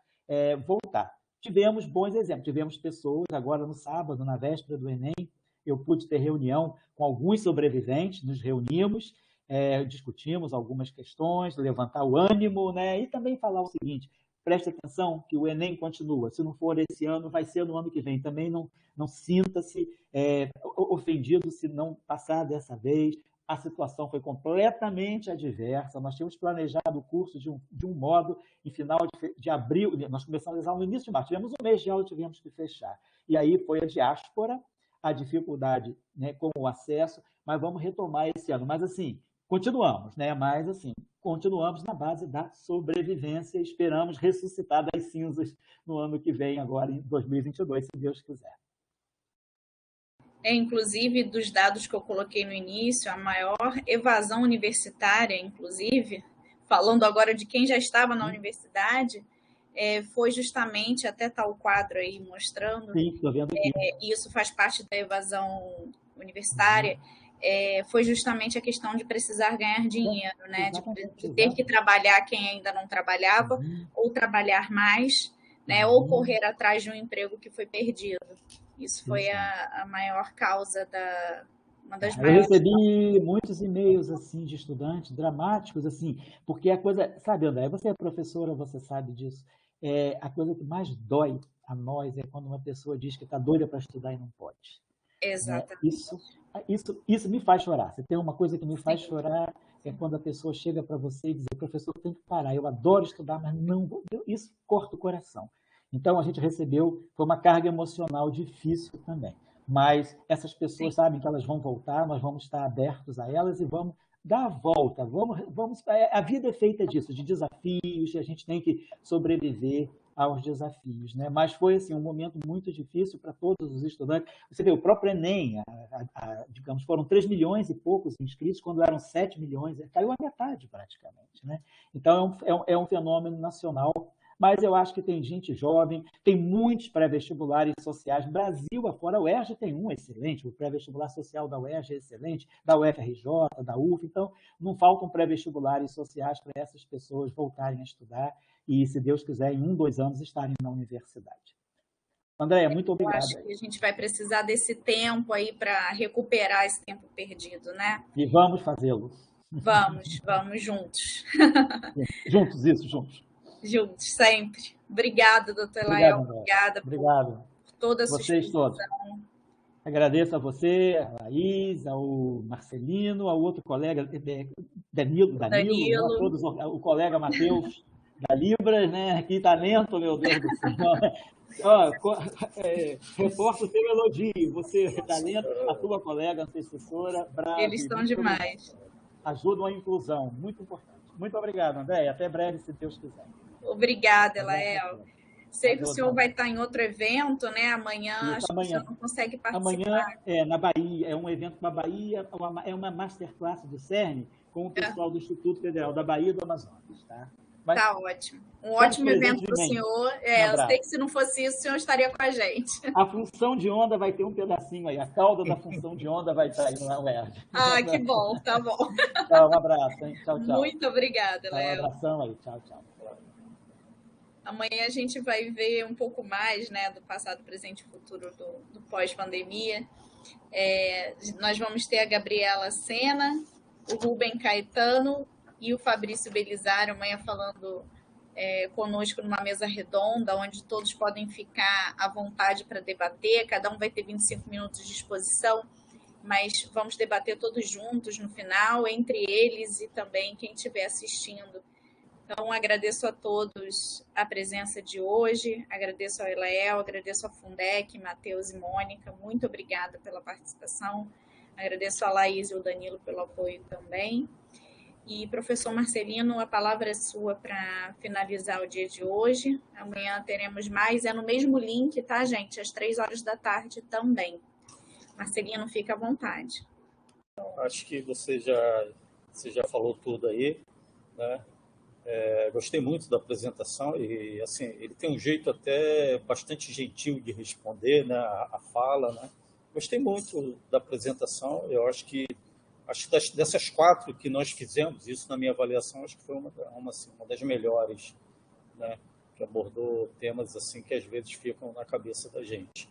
voltar. Tivemos bons exemplos, tivemos pessoas, agora no sábado, na véspera do Enem, eu pude ter reunião com alguns sobreviventes, nos reunimos, discutimos algumas questões, levantar o ânimo, né? E também falar o seguinte: preste atenção que o Enem continua, se não for esse ano, vai ser no ano que vem. Também não sinta-se ofendido se não passar dessa vez. A situação foi completamente adversa, nós tínhamos planejado o curso de um modo, em final de abril, nós começamos a examen no início de março, tivemos um mês de aula e tivemos que fechar. E aí foi a diáspora, a dificuldade, né, com o acesso, mas vamos retomar esse ano. Mas assim, continuamos, né? Mas assim, continuamos na base da sobrevivência e esperamos ressuscitar das cinzas no ano que vem, agora em 2022, se Deus quiser. Inclusive, dos dados que eu coloquei no início, a maior evasão universitária, inclusive, falando agora de quem já estava na universidade, foi justamente, até está o quadro aí mostrando, sim, estou vendo aqui. Isso faz parte da evasão universitária, foi justamente a questão de precisar ganhar dinheiro, né? De ter que trabalhar quem ainda não trabalhava, ou trabalhar mais, né? Ou correr atrás de um emprego que foi perdido. Isso foi a maior causa uma das maiores. Eu recebi muitos e-mails assim de estudantes dramáticos, assim, porque a coisa, sabe, André, você é professora, você sabe disso. A coisa que mais dói a nós é quando uma pessoa diz que está doida para estudar e não pode. Exatamente. Isso me faz chorar. Se tem uma coisa que me faz chorar, é quando a pessoa chega para você e diz: professor, tem que parar, eu adoro estudar, mas não vou. Isso corta o coração. Então, a gente recebeu, foi uma carga emocional difícil também. Mas essas pessoas sabem que elas vão voltar, nós vamos estar abertos a elas e vamos dar a volta. A vida é feita disso, de desafios, e a gente tem que sobreviver aos desafios, né? Mas foi assim, um momento muito difícil para todos os estudantes. Você vê, o próprio Enem, digamos, foram 3 milhões e poucos inscritos, quando eram 7 milhões, caiu a metade praticamente, né? Então, é um fenômeno nacional. Mas eu acho que tem gente jovem, tem muitos pré-vestibulares sociais. Brasil afora, a UERJ tem um excelente, o pré-vestibular social da UERJ é excelente, da UFRJ, da UF. Então, não faltam pré-vestibulares sociais para essas pessoas voltarem a estudar e, se Deus quiser, em 1, 2 anos estarem na universidade. Andréia, muito obrigado. Eu acho que a gente vai precisar desse tempo aí para recuperar esse tempo perdido, né? E vamos fazê-lo. Vamos juntos. Juntos. Juntos, sempre. Obrigada, doutor Elael. Obrigada por toda a sua exposição. Agradeço a você, a Laís, ao Marcelino, ao outro colega, Danilo. A todos, o colega Matheus da Libras, né? Que talento, meu Deus do céu. Reforço o seu elogio. Você, talento, a tua colega, antecessora, brava. Eles estão demais. Ajudam a inclusão, muito importante. Muito obrigado, André. Até breve, se Deus quiser. Obrigada, Elael. Sei que o senhor vai estar em outro evento, né? Amanhã, Isso, acho que o senhor não consegue amanhã participar. na Bahia, é um evento na Bahia, é uma masterclass do CERN com o pessoal do Instituto Federal da Bahia e do Amazonas, tá? Mas, tá ótimo. Um ótimo evento para o senhor. Eu sei que se não fosse isso, o senhor estaria com a gente. A função de onda vai ter um pedacinho aí, a cauda da função de onda vai estar aí na UERJ. Ah, que bom, tá bom. Tchau, um abraço, hein? Tchau, tchau. Muito obrigada, Léo. Um abração aí, tchau, tchau. Amanhã a gente vai ver um pouco mais, né, do passado, presente e futuro do pós-pandemia. Nós vamos ter a Gabriela Sena, o Rubem Caetano e o Fabrício Belisário amanhã falando conosco numa mesa redonda, onde todos podem ficar à vontade para debater. Cada um vai ter 25 minutos de exposição, mas vamos debater todos juntos no final, entre eles e também quem estiver assistindo. Então, agradeço a todos a presença de hoje, agradeço ao Elael, agradeço a Fundec, Matheus e Mônica, muito obrigada pela participação, agradeço a Laís e o Danilo pelo apoio também. E, professor Marcelino, a palavra é sua para finalizar o dia de hoje. Amanhã teremos mais, no mesmo link, tá, gente? Às 15h também. Marcelino, fica à vontade. Acho que você já falou tudo aí, né? Gostei muito da apresentação e assim ele tem um jeito até bastante gentil de responder, né, a fala, né? Gostei muito da apresentação. Eu acho que dessas 4 que nós fizemos, isso na minha avaliação, acho que foi uma das melhores, né, que abordou temas assim que às vezes ficam na cabeça da gente.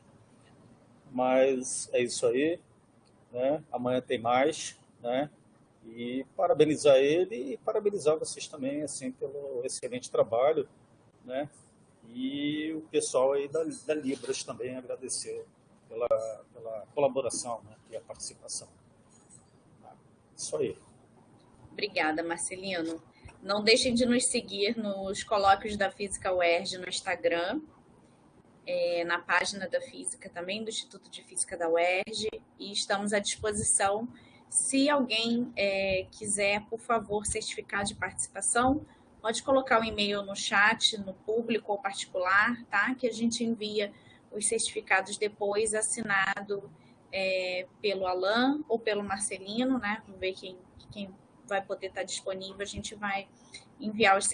Mas é isso aí, né? Amanhã tem mais, né? E parabenizar ele e parabenizar vocês também assim pelo excelente trabalho, né? E o pessoal aí da Libras também agradecer pela colaboração, né, e a participação. Isso aí. Obrigada, Marcelino. Não deixem de nos seguir nos colóquios da Física UERJ no Instagram, na página da Física também, do Instituto de Física da UERJ, e estamos à disposição. Se alguém quiser, por favor, certificado de participação, pode colocar o e-mail no chat, no público ou particular, tá? Que a gente envia os certificados depois, assinado pelo Alan ou pelo Marcelino, né? Vamos ver quem vai poder estar disponível, a gente vai enviar os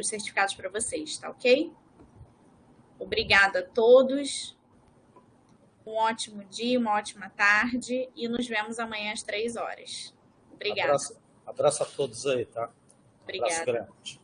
certificados para vocês, tá ok? Obrigada a todos. Um ótimo dia, uma ótima tarde e nos vemos amanhã às 15h. Obrigada. Abraço a todos aí, tá? Obrigada. Abraço grande.